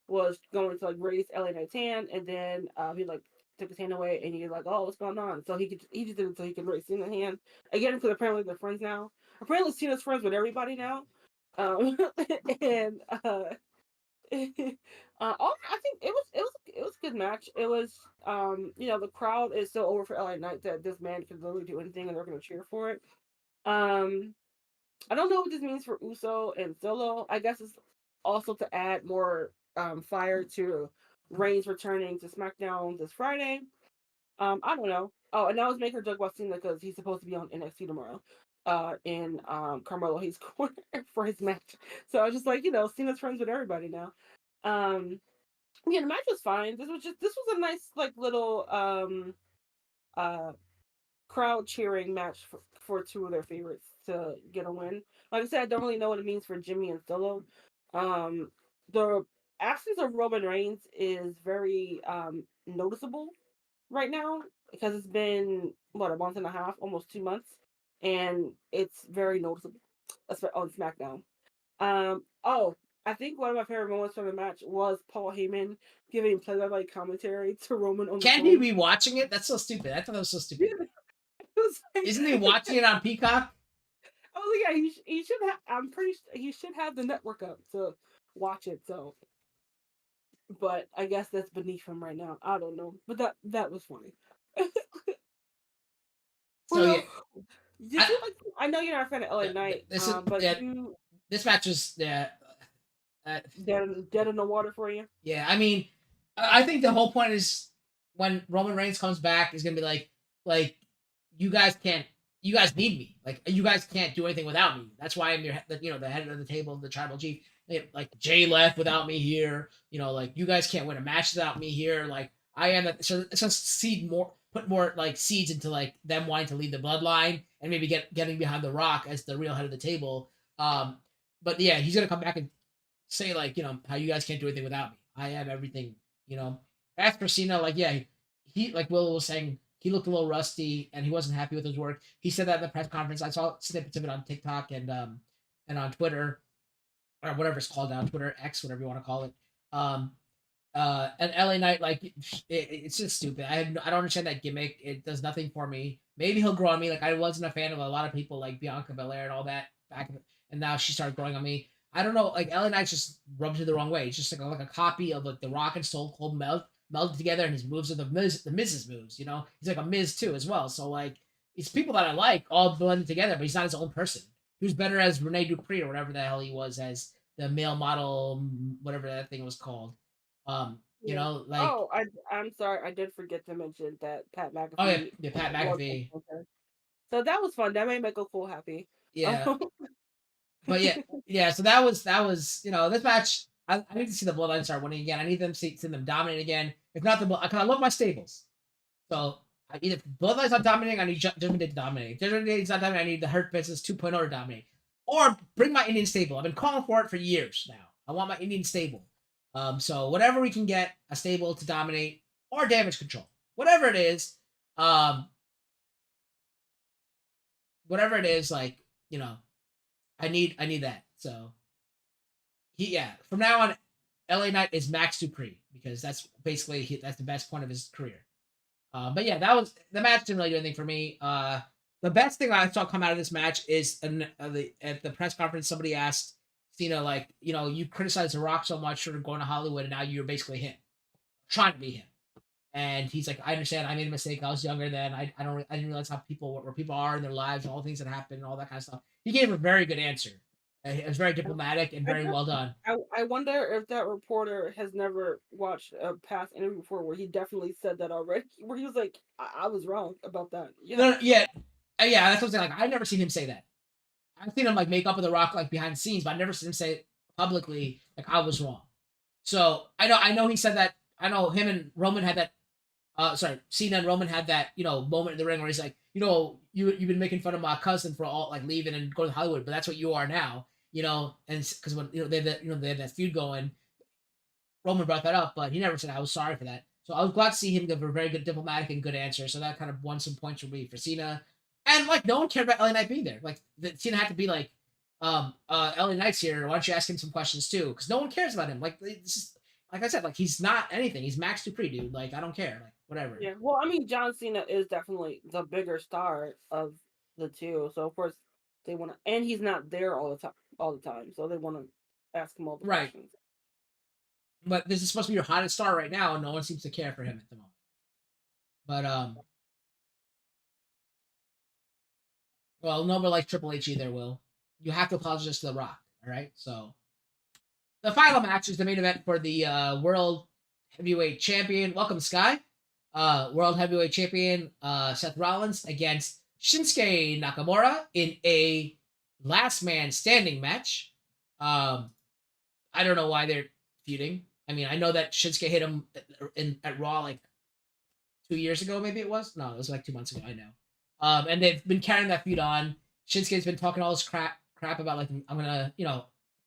was going to like raise LA Knight's hand, and then he like took his hand away, and he's like, "Oh, what's going on?" So he just did it so he could raise Cena's hand again, because apparently they're friends now. Apparently Cena's friends with everybody now, and I think it was a good match. It was the crowd is so over for LA Knight that this man can literally do anything and they're gonna cheer for it. Um, I don't know what this means for Uso and Solo. I guess it's also to add more fire to Reigns returning to SmackDown this Friday. I don't know. Oh, and I was making a joke about Cena because he's supposed to be on NXT tomorrow. In Carmelo Hayes' corner for his match. So I was just like, Cena's friends with everybody now. Um, yeah, the match was fine. This was a nice like little uh crowd cheering match for two of their favorites to get a win. Like I said, I don't really know what it means for Jimmy and Solo. The absence of Roman Reigns is very noticeable right now because it's been what, a month and a half, almost 2 months, and it's very noticeable. on SmackDown. I think one of my favorite moments from the match was Paul Heyman giving play-by-play commentary to Roman on the Can't he phone. be watching it? That's so stupid. I thought that was so stupid. Yeah, it was like, Isn't he watching it on Peacock? oh yeah, he should have. I'm pretty sure he should have the network up to watch it. So, but I guess that's beneath him right now. I don't know, but that was funny. So yeah, Well, did I, you like? I know you're not a fan of LA Knight, this is but yeah. you This match was yeah. Uh, dead in the water for you. yeah, I mean, I think the whole point is when Roman Reigns comes back, is gonna be like you guys can't, you guys need me. Like you guys can't do anything without me. That's why I'm your, the head of the table, the tribal chief. Like Jay left without me here. Like you guys can't win a match without me here. Like I am. So it's just put more like seeds into like them wanting to lead the bloodline and maybe getting behind the Rock as the real head of the table. But yeah, he's gonna come back and say like how you guys can't do anything without me. I have everything. As for Cena, like yeah, he like Will was saying, he looked a little rusty and he wasn't happy with his work. He said that in the press conference. I saw snippets of it on TikTok and on Twitter or whatever it's called now, Twitter X, whatever you want to call it. Um, and LA Knight, like it's just stupid. I don't understand that gimmick. It does nothing for me. Maybe he'll grow on me. Like I wasn't a fan of a lot of people like Bianca Belair and all that back, and now she started growing on me. I don't know. Like LA Knight just rubs me the wrong way. It's just like a copy of like the Rock and Stone Cold melded together, and his moves are the Miz's moves. He's like a Miz too as well. So like it's people that I like all blended together, but he's not his own person. He was better as Rene Dupree or whatever the hell he was as the male model, whatever that thing was called. Yeah. Like Oh, I'm sorry, I did forget to mention that Pat McAfee. oh yeah, Pat McAfee. So that was fun. That made Michael Cole happy. Yeah, but yeah. So that was this match. I need to see the Bloodline start winning again. I need them see them dominate again. If not because I love my stables. So if Bloodline's not dominating, I need Judgment Day to dominate. If Judgment Day is not dominating, I need the Hurt Business 2.0 to dominate. Or bring my Indian stable. I've been calling for it for years now. I want my Indian stable. So whatever we can get a stable to dominate or damage control, whatever it is, like I need that. So from now on, LA Knight is Max Dupree because that's basically that's the best point of his career. But yeah, that was the match. Didn't really do anything for me. The best thing I saw come out of this match is at the press conference, somebody asked Cena, like, you criticized The Rock so much for going to Hollywood, and now you're basically him, trying to be him. And he's like, I understand. I made a mistake. I was younger then. I didn't realize how where people are in their lives and all the things that happen and all that kind of stuff. He gave a very good answer. It was very diplomatic and very well done. I wonder if that reporter has never watched a past interview before where he definitely said that already. Where he was like, I was wrong about that. Yeah. No, yeah. That's what I'm saying. Like, I've never seen him say that. I've seen him like make up with The Rock like behind the scenes, but I've never seen him say it publicly like I was wrong. So I know he said that. I know him and Roman had that. Cena and Roman had that moment in the ring where he's like, you've been making fun of my cousin for all like leaving and going to Hollywood, but that's what you are now. And because when they had that feud going, Roman brought that up, but he never said I was sorry for that. So I was glad to see him give a very good diplomatic and good answer. So that kind of won some points for me for Cena. And like no one cared about LA Knight being there. Like Cena had to be like, LA Knight's here. Why don't you ask him some questions too? Because no one cares about him. Like this is like I said, like he's not anything. He's Max Dupree, dude. Like I don't care. Like whatever. Yeah. Well, I mean, John Cena is definitely the bigger star of the two. So of course they want to, and he's not there all the time. So they want to ask him all the questions. But this is supposed to be your hottest star right now, and no one seems to care for him at the moment. But well, nobody like Triple H either. Will you have to apologize to The Rock? All right. So the final match is the main event for the World Heavyweight Champion. Welcome, Sky. World Heavyweight Champion Seth Rollins against Shinsuke Nakamura in a last man standing match. I don't know why they're feuding. I mean, I know that Shinsuke hit him at Raw like 2 years ago, maybe it was. No, it was like 2 months ago. I know. And they've been carrying that feud on. Shinsuke's been talking all this crap about like I'm gonna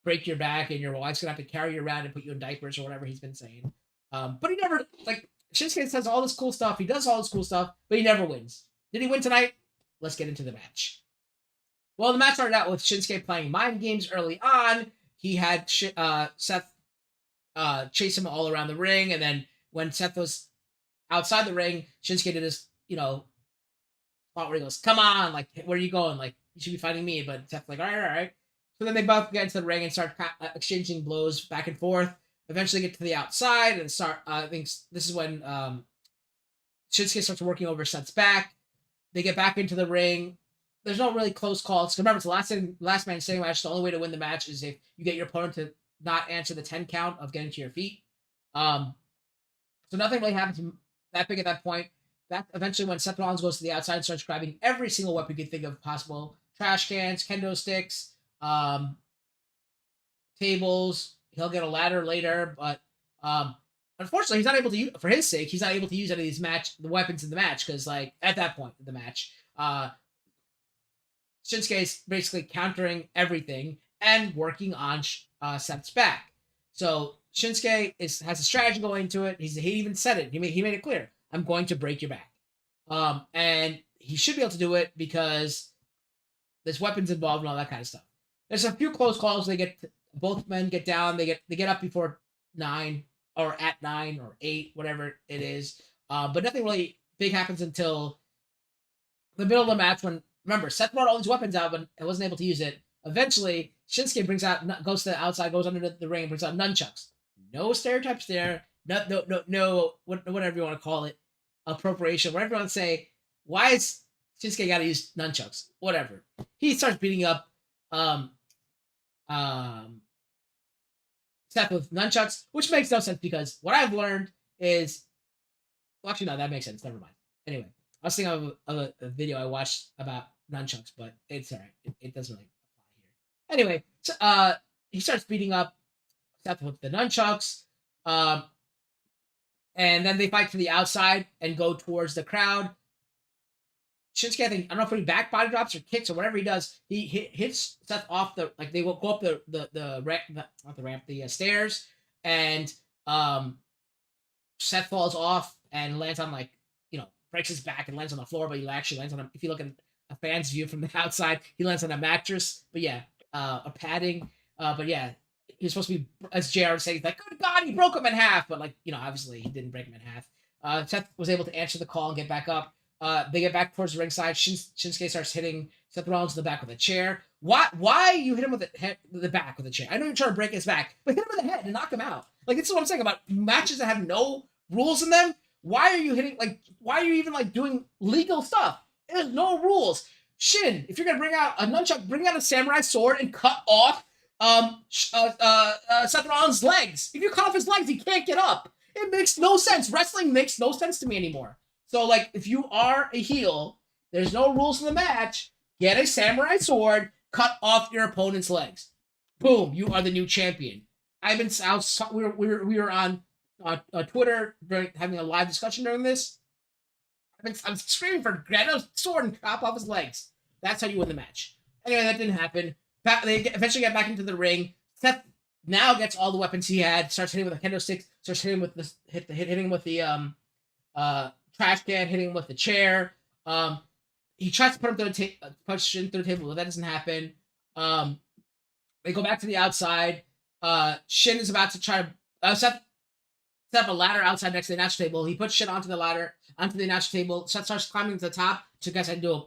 break your back and your wife's gonna have to carry you around and put you in diapers or whatever he's been saying. But he never like Shinsuke says all this cool stuff. He does all this cool stuff, but he never wins. Did he win tonight? Let's get into the match. Well, the match started out with Shinsuke playing mind games early on. He had Seth chase him all around the ring, and then when Seth was outside the ring, Shinsuke did his, spot where he goes, "Come on, like, where are you going? Like, you should be fighting me." But Seth's like, "All right, all right." So then they both get into the ring and start exchanging blows back and forth. Eventually, get to the outside and start. I think this is when Shinsuke starts working over Seth's back. They get back into the ring. There's no really close calls. Remember, it's the last man standing match. The only way to win the match is if you get your opponent to not answer the 10 count of getting to your feet. So nothing really happens that big at that point. That eventually when Seth Rollins goes to the outside and starts grabbing every single weapon you could think of possible. Trash cans, kendo sticks, tables. He'll get a ladder later, but unfortunately, he's not able to use, for his sake, he's not able to use any of these the weapons in the match, because like at that point in the match, Shinsuke is basically countering everything and working on Seth's back. So Shinsuke has a strategy going into it. He even said it. He made it clear. I'm going to break your back. And he should be able to do it because there's weapons involved and all that kind of stuff. There's a few close calls. Both men get down. They get up before 9 or at 9 or 8, whatever it is. But nothing really big happens until the middle of the match when, remember, Seth brought all these weapons out, but I wasn't able to use it. Eventually, Shinsuke goes to the outside, goes under the ring, and brings out nunchucks. No stereotypes there. No, whatever you want to call it, appropriation, whatever you want to say. Why is Shinsuke got to use nunchucks? Whatever. He starts beating up Seth with nunchucks, which makes no sense because what I've learned is, well, actually, no, that makes sense. Never mind. Anyway, I was thinking of a video I watched about nunchucks, but it's all right. It doesn't really apply here. Anyway, so, he starts beating up Seth with the nunchucks, and then they fight to the outside and go towards the crowd. Shinsuke, I don't know if he back body drops or kicks or whatever he does. He hits Seth off they will go up the ramp, not the ramp, the stairs, and Seth falls off and lands on breaks his back and lands on the floor, but he actually lands on if you look at a fan's view from the outside, he lands on a mattress, but yeah, a padding, but yeah, he was supposed to be, as JR would say, he's like, good God, he broke him in half, but obviously he didn't break him in half. Seth was able to answer the call and get back up. They get back towards the ringside. Shinsuke starts hitting Seth Rollins in the back with a chair. Why you hit him with the back with a chair? I know you're trying to break his back, but hit him in the head and knock him out. Like, this is what I'm saying about matches that have no rules in them. Why are you hitting, why are you even, doing legal stuff? There's no rules. Shin, if you're going to bring out a nunchuck, bring out a samurai sword and cut off Seth Rollins' legs. If you cut off his legs, he can't get up. It makes no sense. Wrestling makes no sense to me anymore. So, if you are a heel, there's no rules in the match. Get a samurai sword, cut off your opponent's legs. Boom, you are the new champion. We were on Twitter having a live discussion during this. I'm screaming for grab a sword and chop off his legs. That's how you win the match. Anyway, that didn't happen. They eventually get back into the ring. Seth now gets all the weapons he had. Starts hitting with a kendo stick. Starts hitting with hitting with the trash can. Hitting him with the chair. He tries to put him through push him through the table, but that doesn't happen. They go back to the outside. Shin is about to try to Seth set up a ladder outside next to the announce table. He puts Shin onto the announce table. Seth starts climbing to the top to guess I'd do a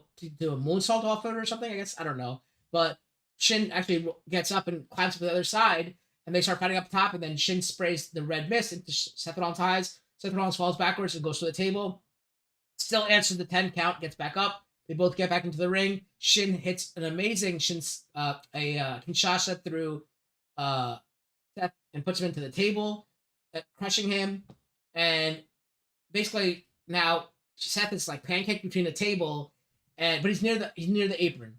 moonsault off it or something. I guess I don't know, but Shin actually gets up and climbs to the other side, and they start fighting up top. And then Shin sprays the red mist into Seth Rollins' eyes. Seth Rollins falls backwards and goes to the table. Still answers the 10 count, gets back up. They both get back into the ring. Shin hits an amazing Kinshasa through Seth and puts him into the table, crushing him. And basically now Seth is pancaked between the table, but he's near the apron.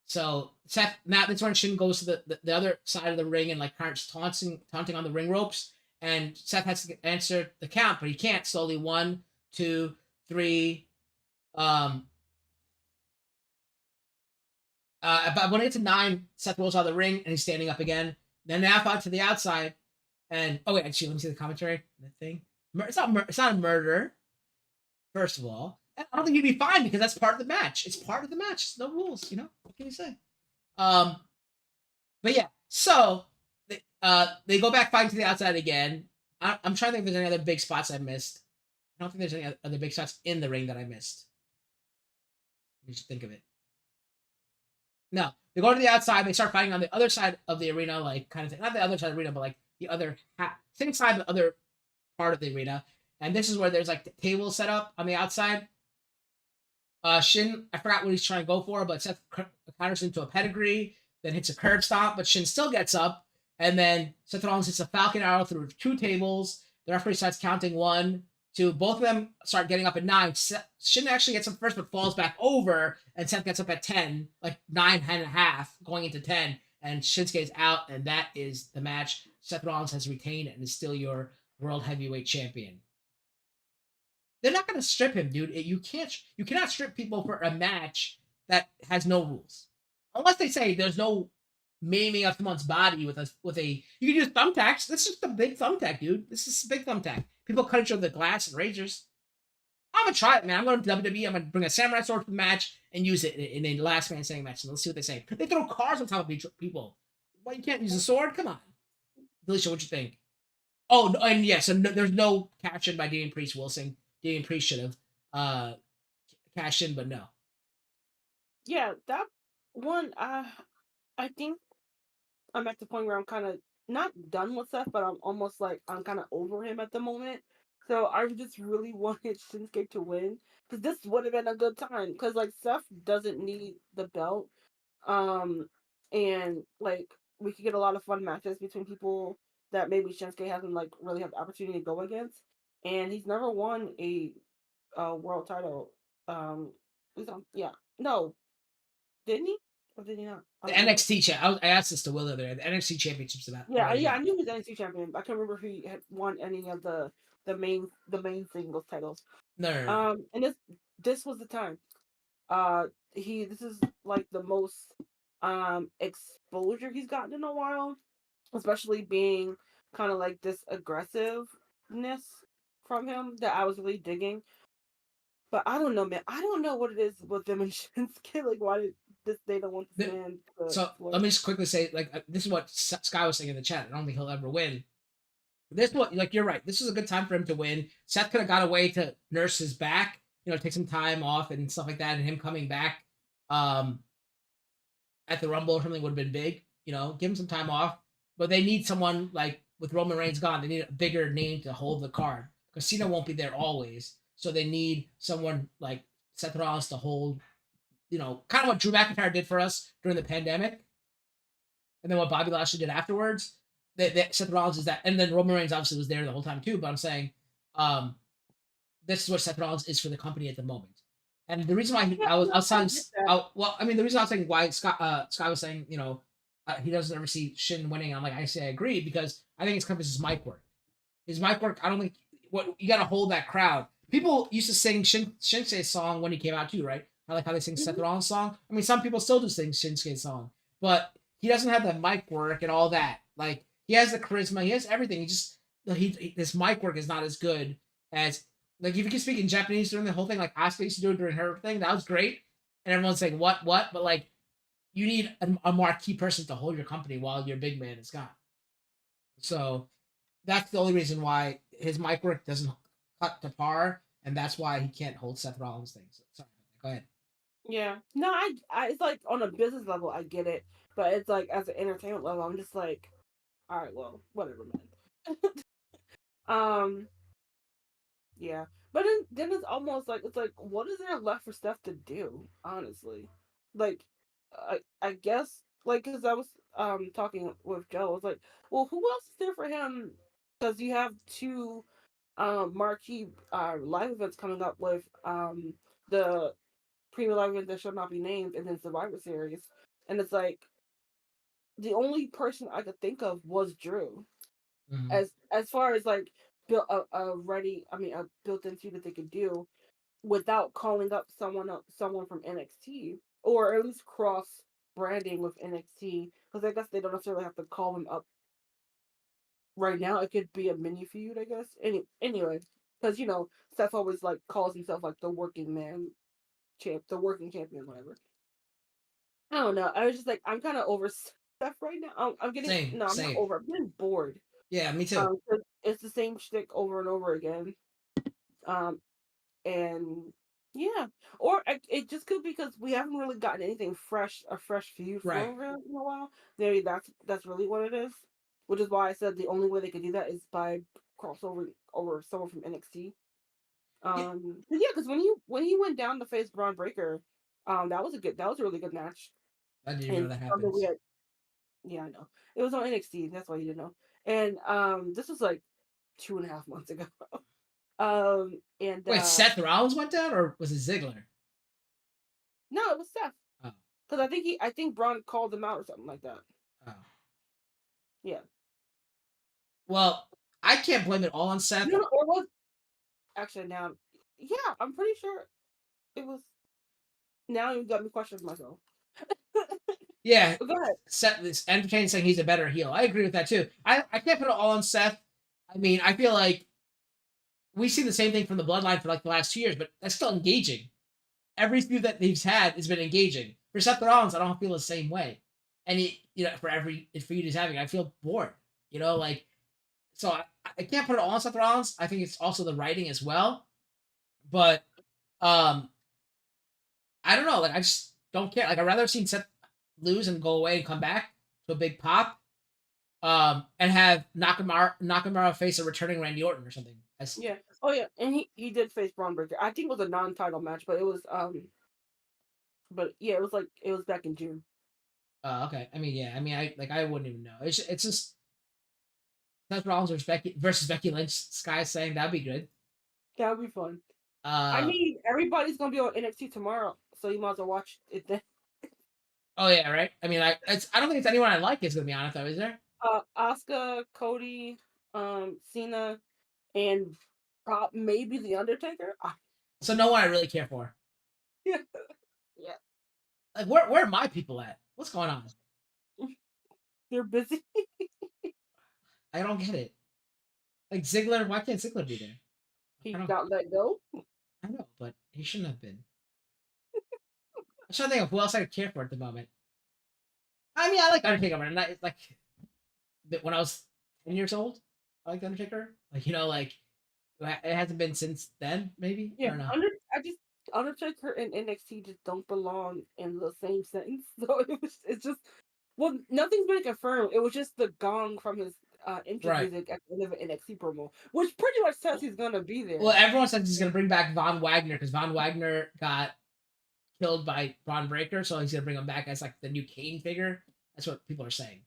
So Seth, now that's when Shin goes to the other side of the ring and starts taunting on the ring ropes. And Seth has to answer the count, but he can't. Slowly 1, 2, 3. But when it gets to 9, Seth rolls out of the ring and he's standing up again. Then now out to the outside, and actually, let me see the commentary. The thing, it's not a murder. First of all, and I don't think he'd be fine because that's part of the match. It's part of the match. It's no rules, What can you say? Um, but yeah, so they go back fighting to the outside again. I'm trying to think if there's any other big spots I missed. I don't think there's any other big spots in the ring that I missed. Let me just think of it. No, they go to the outside. They start fighting on the other side of the arena, like kind of thing. Not the other side of the arena, but like the other same side, the other part of the arena. And this is where there's like the table set up on the outside. Shin, I forgot what he's trying to go for, but Seth counters into a pedigree, then hits a curb stomp, but Shin still gets up, and then Seth Rollins hits a Falcon Arrow through two tables. The referee starts counting one, two. Both of them start getting up at nine. Shin actually gets up first, but falls back over, and Seth gets up at 10, like 9.5, going into 10, and Shinsuke is out, and that is the match. Seth Rollins has retained and is still your World Heavyweight Champion. They're not going to strip him, dude. You cannot strip people for a match that has no rules, unless they say there's no maiming of someone's body with a. You can use thumbtacks. This is just a big thumbtack, dude. This is a big thumbtack. People cut each other with glass and razors. I'm gonna try it, man. I'm going to WWE. I'm gonna bring a samurai sword to the match and use it in a last man standing match. And let's see what they say. They throw cars on top of people. Why you can't use a sword? Come on, Delisha. What you think? Oh, and yeah, so there's no cash in by Damian Priest Wilson. Damian Priest should have cashed in, but no. Yeah, that one. I think I'm at the point where I'm kind of not done with Seth, but I'm almost like I'm kind of over him at the moment. So I just really wanted Shinsuke to win because this would have been a good time. Because like Seth doesn't need the belt, and like we could get a lot of fun matches between people that maybe Shinsuke hasn't like really had the opportunity to go against, and he's never won a world title. Yeah, no, didn't he? Or did he not? I The don't remember. NXT champ. I asked this to Will the other day. The NXT championship's about Yeah, already yeah, I up. knew he was NXT champion. I can't remember if he had won any of the main singles titles. No, no, no. And this was the time. This is like the most exposure he's gotten in a while, especially being kind of like this aggressiveness from him that I was really digging. But I don't know, man. I don't know what it is with them and Shinsuke. Like, why did they don't want this The- man to so let flourish? me just quickly say, like, this is what Sky was saying in the chat. I don't think he'll ever win. This what like you're right. This is a good time for him to win. Seth could have got away to nurse his back, take some time off and stuff like that, and him coming back um at the Rumble or something would have been big. Give him some time off. But they need someone like with Roman Reigns gone. They need a bigger name to hold the card because Cena won't be there always. So they need someone like Seth Rollins to hold. Kind of what Drew McIntyre did for us during the pandemic, and then what Bobby Lashley did afterwards. That Seth Rollins is that, and then Roman Reigns obviously was there the whole time too. But I'm saying, um, this is what Seth Rollins is for the company at the moment. And the reason why Yeah, I was I telling, get that. well, I mean, the reason I was saying why Scott was saying, he doesn't ever see Shin winning. I'm like, I say I agree because I think it's because his mic work. His mic work, I don't think what you got to hold that crowd. People used to sing Shinsuke's song when he came out too, right? I like how they sing Seth Mhm. Rollins' song. I mean, some people still do sing Shinsuke's song, but he doesn't have the mic work and all that. Like he has the charisma, he has everything. His mic work is not as good as like if you can speak in Japanese during the whole thing, like Asuka used to do it during her thing. That was great, and everyone's like, what? But like, you need a marquee person to hold your company while your big man is gone. So that's the only reason why his mic work doesn't cut to par, and that's why he can't hold Seth Rollins things. Sorry, go ahead. Yeah. No, it's like on a business level, I get it, but it's like as an entertainment level, I'm just like, all right, well, whatever, man. um, yeah. But then it's almost like what is there left for Steph to do? Honestly, like, I guess like because I was talking with Joe, I was like, well, who else is there for him? Because you have two marquee live events coming up with the premium live event that shall not be named and then Survivor Series, and it's like the only person I could think of was Drew. Mm-hmm. As far as like built a ready, I mean a built-in feud that they could do without calling up someone from NXT or at least cross branding with NXT because I guess they don't necessarily have to call them up right now. It could be a mini feud, I guess. Anyway, because Seth always like calls himself like the working man champ, the working champion, whatever. I don't know. I was just like, I'm kind of over stuff right now. I'm getting Same, no, I'm not same. over. I'm getting bored. Yeah, me too. 'Cause it's the same shtick over and over again. Um, and yeah, or it just could be because we haven't really gotten anything fresh, a fresh feud Right. from him in a while. Maybe that's really what it is. Which is why I said the only way they could do that is by crossover over someone from NXT. Yeah, Yeah, because when he went down to face Braun Breaker, that was a really good match. I didn't even know And that something we happens. had, yeah, I know it was on NXT. That's why you didn't know. And this was like 2.5 months ago. And Wait, Seth Rollins went down, or was it Ziggler? no, it was Seth. Oh, Because I think Braun called him out or something like that. oh. Yeah. Well, I can't blame it all on Seth. No, no, or was actually now. Yeah, I'm pretty sure it was. Now you got me questioning myself. Yeah, But go ahead. Seth is entertaining saying he's a better heel. I agree with that too. I can't put it all on Seth. I mean, I feel like we see the same thing from the Bloodline for like the last 2 years, but that's still engaging. Every feud that he's had has been engaging. For Seth Rollins, I don't feel the same way. And for every feud he's having, I feel bored. Like so I can't put it all on Seth Rollins. I think it's also the writing as well. But um, I don't know. Like I just don't care. Like I'd rather have seen Seth lose and go away and come back to a big pop. And have Nakamura face a returning Randy Orton or something. Yeah. Oh yeah, and he did face Braun Breaker. I think it was a non-title match, but it was but yeah, it was back in June. Okay. I mean, yeah. I mean, I wouldn't even know. It's just Seth Rollins versus Becky Lynch. Sky saying that'd be good. That would be fun. I Uh mean, everybody's gonna be on NXT tomorrow, so you might as well watch it then. oh yeah, right. I mean, I don't think it's anyone I like. Is gonna be honest though, is there? Asuka, Cody, Cena, and maybe the Undertaker. So no one I really care for. Yeah, yeah, Like where are my people at? What's going on? they're busy. I don't get it. Like Ziggler, why can't Ziggler be there? I He don't. got let go. I know, but he shouldn't have been. I'm trying to think of who else I care for at the moment. I mean, I like Undertaker, but not like when I was 10 years old. I like Undertaker. Like like it hasn't been since then. Maybe I Yeah, don't know. I just Undertaker and NXT just don't belong in the same sentence. So it's just well, nothing's been confirmed. It was just the gong from his entrance Right. music at the end of an NXT promo, which pretty much says he's gonna be Well, there. everyone says he's gonna bring back Von Wagner because Von Wagner got killed by Braun Breaker, so he's gonna bring him back as like the new Kane figure. That's what people are saying.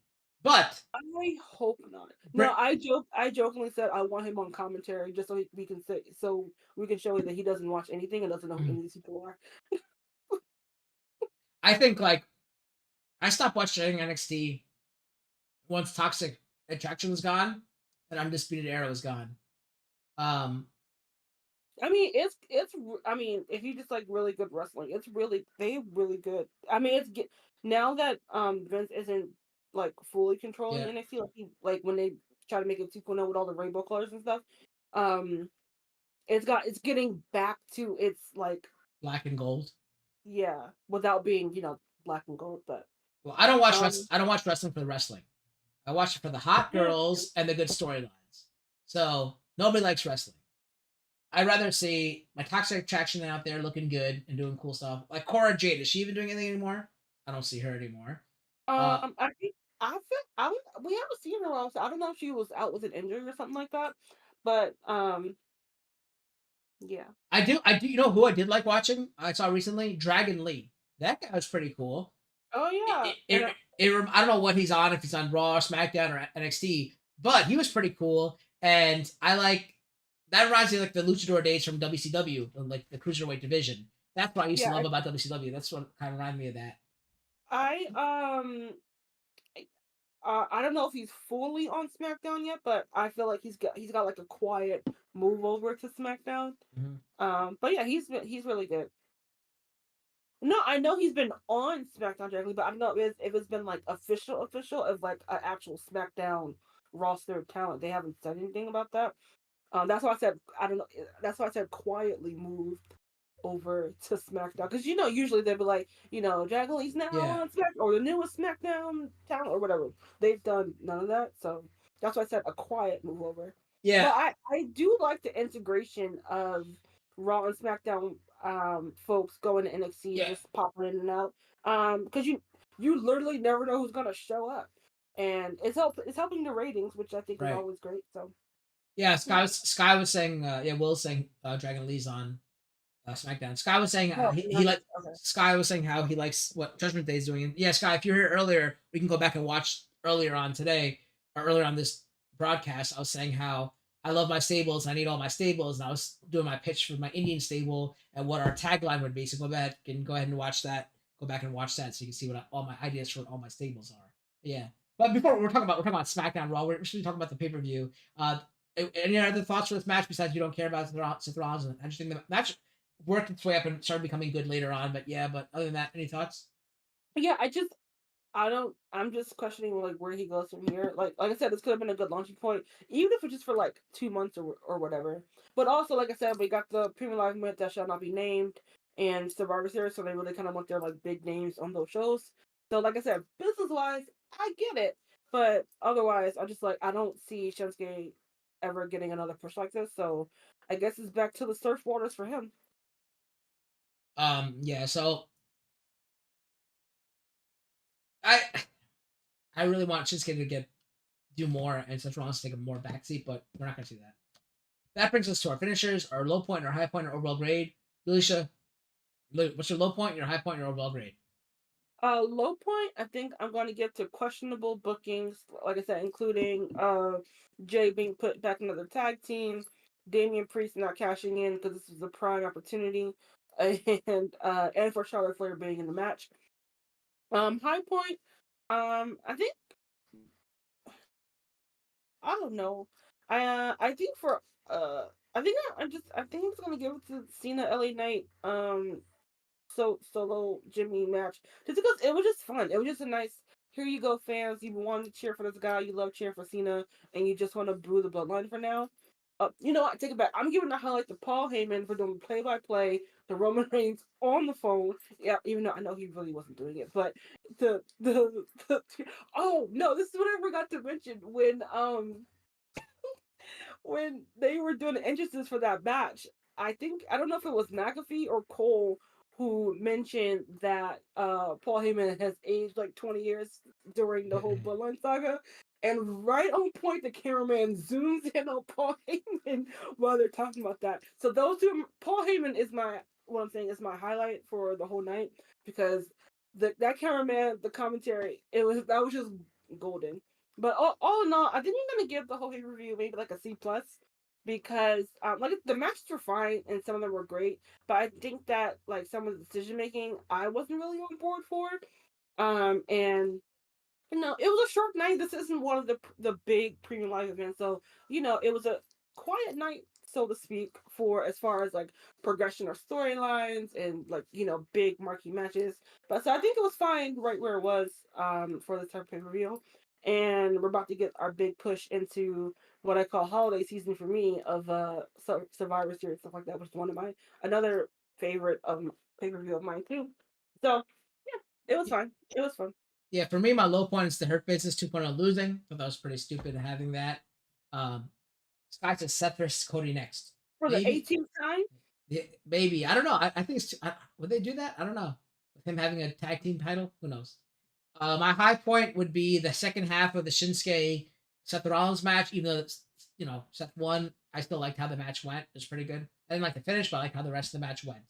But I hope not. No, Brit, I jokingly said I want him on commentary just so we can say so we can show you that he doesn't watch anything and doesn't know who any of these people are. I think like I stopped watching NXT once Toxic Attraction was gone and Undisputed Era was gone. Um, I mean, I mean, if you just like really good wrestling, they really good. I mean, now that Vince isn't like fully controlling yeah, NXT, like when they try to make it 2.0 with all the rainbow colors and stuff, um, it's getting back to its like black and gold. yeah, without being black and gold, but Well, I don't watch um, I don't watch wrestling for the wrestling. I watch it for the hot yeah, girls and the good storylines. So nobody likes wrestling. I'd rather see my Toxic Attraction out there looking good and doing cool stuff. Like Cora Jade, is she even doing anything anymore? I don't see her anymore. I think we haven't seen her all, so I don't know if she was out with an injury or something like that, but yeah. I do. You know who I did like watching? I saw recently Dragon Lee. That guy was pretty cool. Oh yeah, It, it, I don't know what he's on, if he's on Raw, SmackDown, or NXT, but he was pretty cool. And I like that reminds me of like the Luchador days from WCW, like the cruiserweight division. That's what I used to yeah. love about WCW. That's what kind of reminded me of that. I I don't know if he's fully on SmackDown yet, but I feel like he's got like a quiet move over to SmackDown. Mm-hmm. But yeah, he's really good. No, I know he's been on SmackDown directly, but I don't know if it's been like official of like an actual SmackDown roster talent. They haven't said anything about that. That's why I said I don't know. That's why I said quietly moved. over to SmackDown because usually they'd be like Dragon Lee's now Yeah, on SmackDown or the newest SmackDown talent or whatever. They've done none of that, so that's why I said a quiet move over. yeah, But I do like the integration of Raw and SmackDown folks going to NXT and yeah. just popping in and out because you literally never know who's gonna show up, and it's helping the ratings, which I think is Right. always great. So Yeah, yeah. Sky was saying, yeah, Will was saying Dragon Lee's on SmackDown. Sky was saying Oh, he nice. like Okay. Sky was saying how he likes what Judgment Day is doing. And yeah, Sky, if you were here earlier, we can go back and watch earlier on today or earlier on this broadcast. I was saying how I love my stables. I need all my stables, and I was doing my pitch for my Indian stable and what our tagline would be. So go ahead and watch that. Go back and watch that so you can see what all my ideas for all my stables are. Yeah. But before we're talking about SmackDown Raw. We're actually talking about the pay per view. Any other thoughts for this match besides you don't care about Seth Rollins? And I just think the match worked its way up and started becoming good later on. But yeah, but other than that, any thoughts? Yeah, I don't. I'm just questioning like where he goes from here. Like I said, this could have been a good launching point, even if it's just for like 2 months or whatever. But also, like I said, we got the premium live event that shall not be named and Survivor Series, so they really kind of want their like big names on those shows. So, like I said, business wise, I get it, but otherwise, I just like I don't see Shinsuke ever getting another push like this. So, I guess it's back to the surf waters for him. Yeah. So I I really want Shinsuke to get do more and Seth Rollins to take a more backseat, but we're not gonna see that. That brings us to our finishers, our low point, our high point, our overall grade. Alicia, what's your low point, your high point, your overall grade? Low point, I think I'm going to give to questionable bookings, like I said, including Jay being put back into the tag team, Damian Priest not cashing in because this was a prime opportunity, and for Charlotte Flair being in the match. High point, I think I don't know, I think for I think I think I'm just gonna give it to Cena LA Knight solo Jimmy match just because it was just fun. It was just a nice here you go fans. You want to cheer for this guy, you love cheering for Cena, and you just want to boo the bloodline for now. You know what? Take it back. I'm giving the highlight to Paul Heyman for doing play by play, the Roman Reigns on the phone. Yeah, even though I know he really wasn't doing it, but the oh no, this is what I forgot to mention when they were doing the entrances for that match, I don't know if it was McAfee or Cole who mentioned that Paul Heyman has aged like 20 years during the whole Bloodline saga. And right on point, the cameraman zooms in on Paul Heyman while they're talking about that. So those two, Paul Heyman is what I'm saying is my highlight for the whole night because that cameraman, the commentary, that was just golden. But all in all, I think I'm gonna give the whole review maybe like a C plus because like the matches were fine and some of them were great, but I think that like some of the decision making I wasn't really on board for. And it was a short night. This isn't one of the big premium live events, so it was a quiet night, so to speak, for as far as like progression or storylines and like big marquee matches. But so I think it was fine right where it was for this type of pay per view, and we're about to get our big push into what I call holiday season for me of Survivor Series stuff like that, which is one of my another favorite pay per view of mine too. So yeah, it was fine. It was fun. Yeah, for me, my low point is the Hurt Business 2.0 losing. Thought that was pretty stupid having that. Sky says Seth versus Cody next. For the Maybe, 18th time? yeah, maybe. I don't know. I think would they do that? I don't know. With him having a tag team title, who knows? My high point would be the second half of the Shinsuke Seth Rollins match. Even though Seth won, I still liked how the match went. It was pretty good. I didn't like the finish, but I liked how the rest of the match went.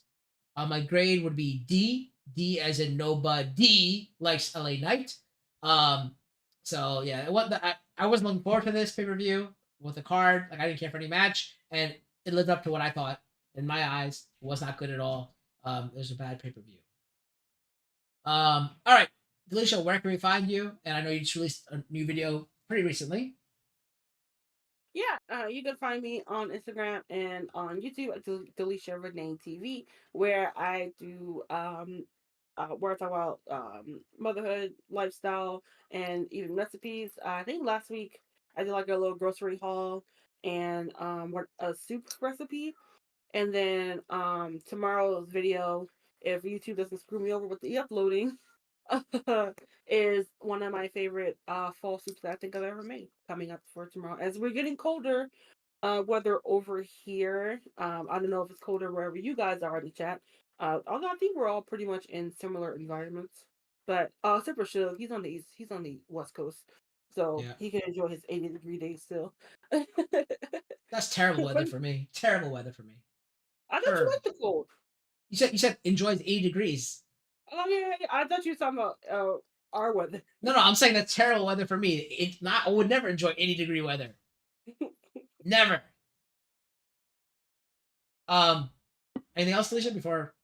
My grade would be D. D as in nobody likes LA Knight. Um, so yeah, I wasn't looking forward to this pay per view with the card. Like I didn't care for any match, and it lived up to what I thought. In my eyes, it was not good at all. It was a bad pay per view. All right, Delisha, where can we find you? And I know you just released a new video pretty recently. Yeah, you can find me on Instagram and on YouTube at Delisha Renee TV, where I do where I talk about motherhood, lifestyle, and even recipes. I think last week I did like a little grocery haul and what a soup recipe. And then tomorrow's video, if YouTube doesn't screw me over with the uploading, is one of my favorite fall soups that I think I've ever made coming up for tomorrow. As we're getting colder, weather over here, I don't know if it's colder wherever you guys are in the chat. Although I think we're all pretty much in similar environments. But except for Shug, he's on the West Coast, so Yeah. he can enjoy his 80-degree days still. That's terrible weather But for me. Terrible weather for me. I thought you Terrible. liked the cold. You said enjoys 80 degrees. Oh yeah, I thought you were talking about our weather. No, I'm saying that's terrible weather for me. It's not. I would never enjoy 80-degree weather. Never. Um. Anything else, Alicia? Before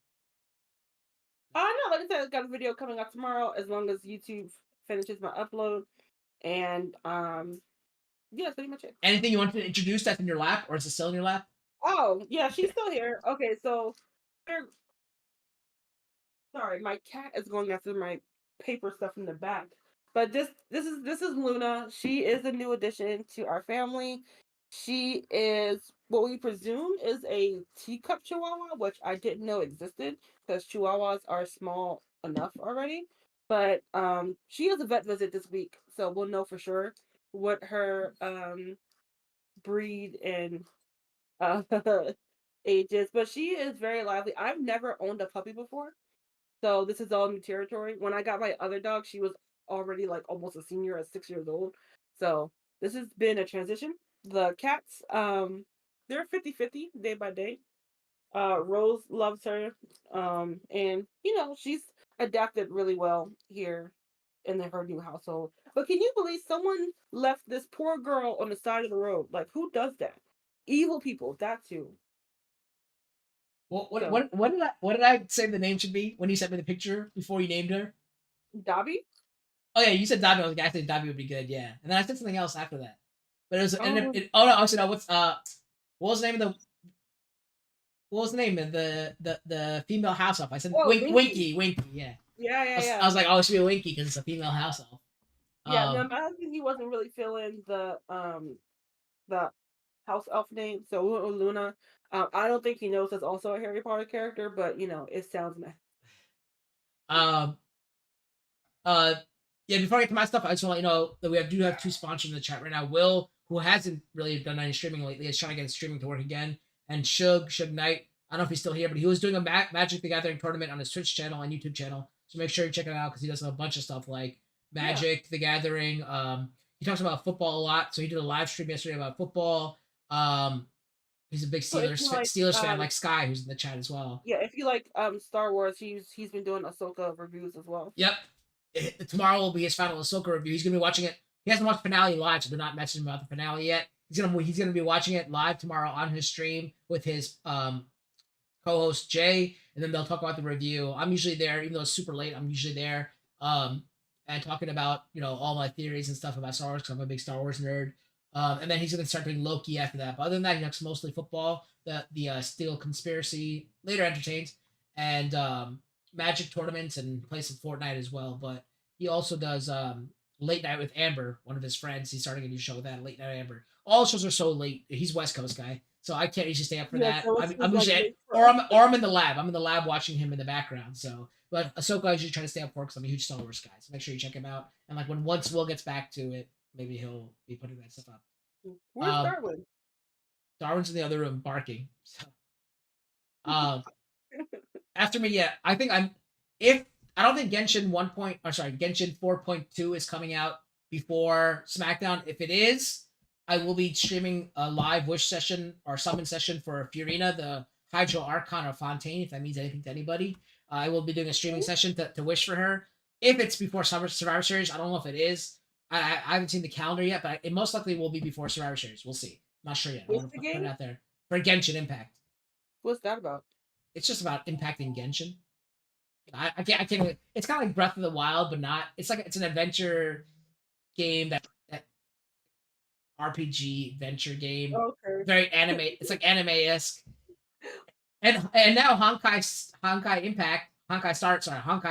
No, like I said, I got a video coming out tomorrow as long as YouTube finishes my upload. And yeah, that's pretty much it. anything you want to introduce that's in your lap, or is it still in your lap? Oh, yeah, she's still here. Okay, so sorry, my cat is going after my paper stuff in the back. But this is Luna. She is a new addition to our family. She is what we presume is a teacup chihuahua, which I didn't know existed because chihuahuas are small enough already. But she has a vet visit this week, so we'll know for sure what her breed and uh age is. But she is very lively. I've never owned a puppy before. So this is all new territory. When I got my other dog, she was already like almost a senior at 6 years old. So this has been a transition. The cats, they're 50-50 day by day. Rose loves her. And she's adapted really well here in her new household. But can you believe someone left this poor girl on the side of the road? Like, who does that? Evil people, that too. What what So what what did I say the name should be when you sent me the picture before you named her? Dobby? Oh yeah, you said Dobby. I was like, I said Dobby would be good. Yeah, and then I said something else after that. But it was Oh, oh no, I said no. What was the name of the what was the name of the female house elf? I said oh, Winky. Winky. Yeah, Yeah, I yeah, was, yeah. I was like, oh, it should be a Winky because it's a female house elf. Yeah, no, Um, my husband, he wasn't really feeling the house elf name, so we went with Luna. I don't think he knows that's also a Harry Potter character, but it sounds nice. um, Uh, yeah. Before I get to my stuff, I just want to let you know that do have two sponsors in the chat right now. Will, who hasn't really done any streaming lately, is trying to get his streaming to work again, and Suge Knight. I don't know if he's still here, but he was doing a Magic the Gathering tournament on his Twitch channel and YouTube channel. So make sure you check it out because he does a bunch of stuff like Yeah. Magic the Gathering. He talks about football a lot, so he did a live stream yesterday about football. Um, he's a big So if you like, Steelers fan, like Sky, who's in the chat as well. yeah, if you like Star Wars, he's been doing Ahsoka reviews as well. Yep. Tomorrow will be his final Ahsoka review. He's gonna be watching it. He hasn't watched the finale live, so they're not messaging about the finale yet. He's gonna be watching it live tomorrow on his stream with his co-host Jay, and then they'll talk about the review. I'm usually there, even though it's super late. I'm usually there, and talking about all my theories and stuff about Star Wars because I'm a big Star Wars nerd. And then he's gonna start doing Loki after that. But other than that, he talks mostly football. The Steel Conspiracy later entertains, and Magic tournaments and plays some Fortnite as well. But he also does Late Night with Amber, one of his friends. He's starting a new show with that, Late Night Amber. All shows are so late. He's West Coast guy, so I can't usually stay up for Yeah, that. so I'm like usually late for or us. I'm in the lab. I'm in the lab watching him in the background. So, but Ahsoka I usually try to stay up for because I'm a huge Star Wars guy. So make sure you check him out. And like once Will gets back to it, maybe he'll be putting that stuff up. Where's Darwin? Darwin's in the other room barking. So, um, after me, yeah, I think if I don't think Genshin 4.2 is coming out before SmackDown. If it is, I will be streaming a live wish session or summon session for Furina, the Hydro Archon of Fontaine, if that means anything to anybody. I will be doing a streaming session to wish for her. If it's before Survivor Series, I don't know if it is. I haven't seen the calendar yet, but it most likely will be before Survivor Series. We'll see. Not sure yet. I What's want to the put it game? out there for Genshin Impact. What's that about? It's just about impacting Genshin. I can't. It's kind of like Breath of the Wild, but not. It's an adventure game that RPG adventure game. Okay. Very anime. It's like anime esque. And now Honkai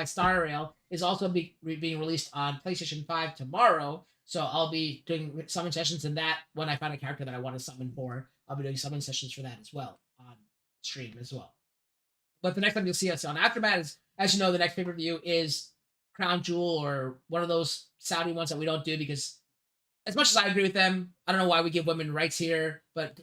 Star Rail is also being released on PlayStation 5 tomorrow. So I'll be doing summon sessions in that when I find a character that I want to summon for. I'll be doing summon sessions for that as well on stream as well. But the next time you'll see us on AfterMat is, as you know, the next pay-per-view is Crown Jewel or one of those Saudi ones that we don't do because, as much as I agree with them, I don't know why we give women rights here, but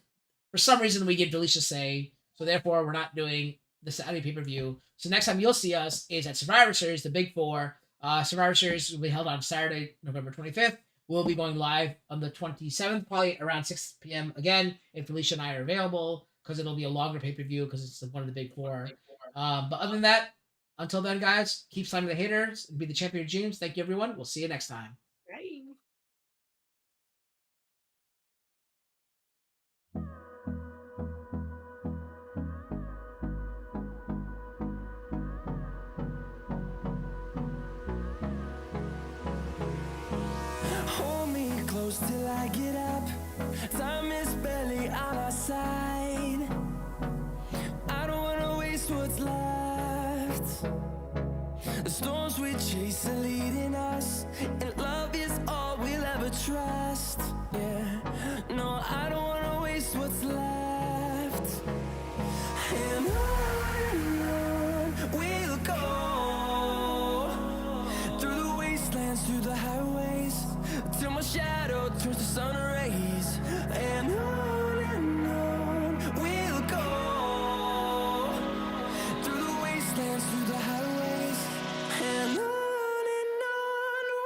for some reason we give Delisha say, so therefore we're not doing the Saudi pay-per-view. So next time you'll see us is at Survivor Series, the Big Four. Survivor Series will be held on Saturday, November 25th. We'll be going live on the 27th, probably around 6 p.m. again, if Felicia and I are available, because it'll be a longer pay-per-view because it's one of the Big Four. But other than that, until then, guys, keep slamming the haters and be the champion of dreams. Thank you, everyone. We'll see you next time. Right. Hold me close till I get up. Time is barely on our side. I don't wanna waste what's left. The storms we chase are leading us, and love is all we'll ever trust. Yeah, no, I don't wanna waste what's left. And on we'll go, through the wastelands, through the highways, till my shadow turns to sun rays. And on we'll go, through the wastelands, through the highways, and on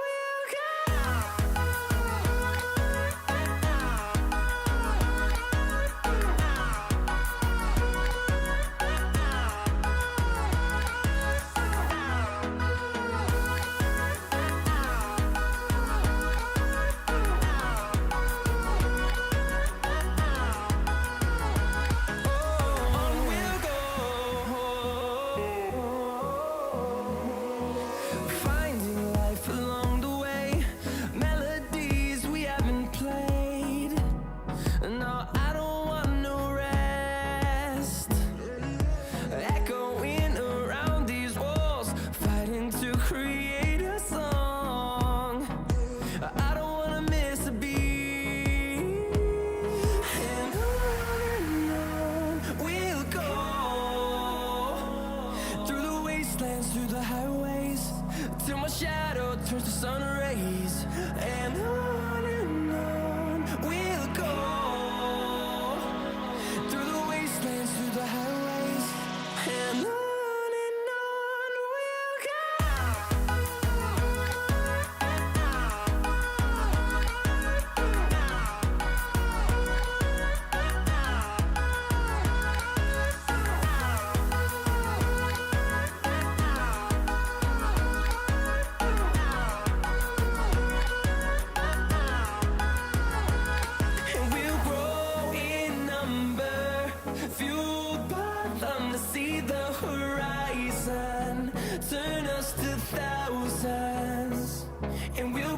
we'll go. On we'll go, finding life along the way, melodies we haven't played. No, I don't want no rest, echoing around these walls, fighting to create a song. I don't wanna miss a beat. And on we'll go, through the wastelands, through the highways, till my shadow turns to sun rays. And on we'll go, through the wastelands, through the highways, and on we'll and we'll grow in number, fueled by them to see the horizon, turn us to thousands, and we'll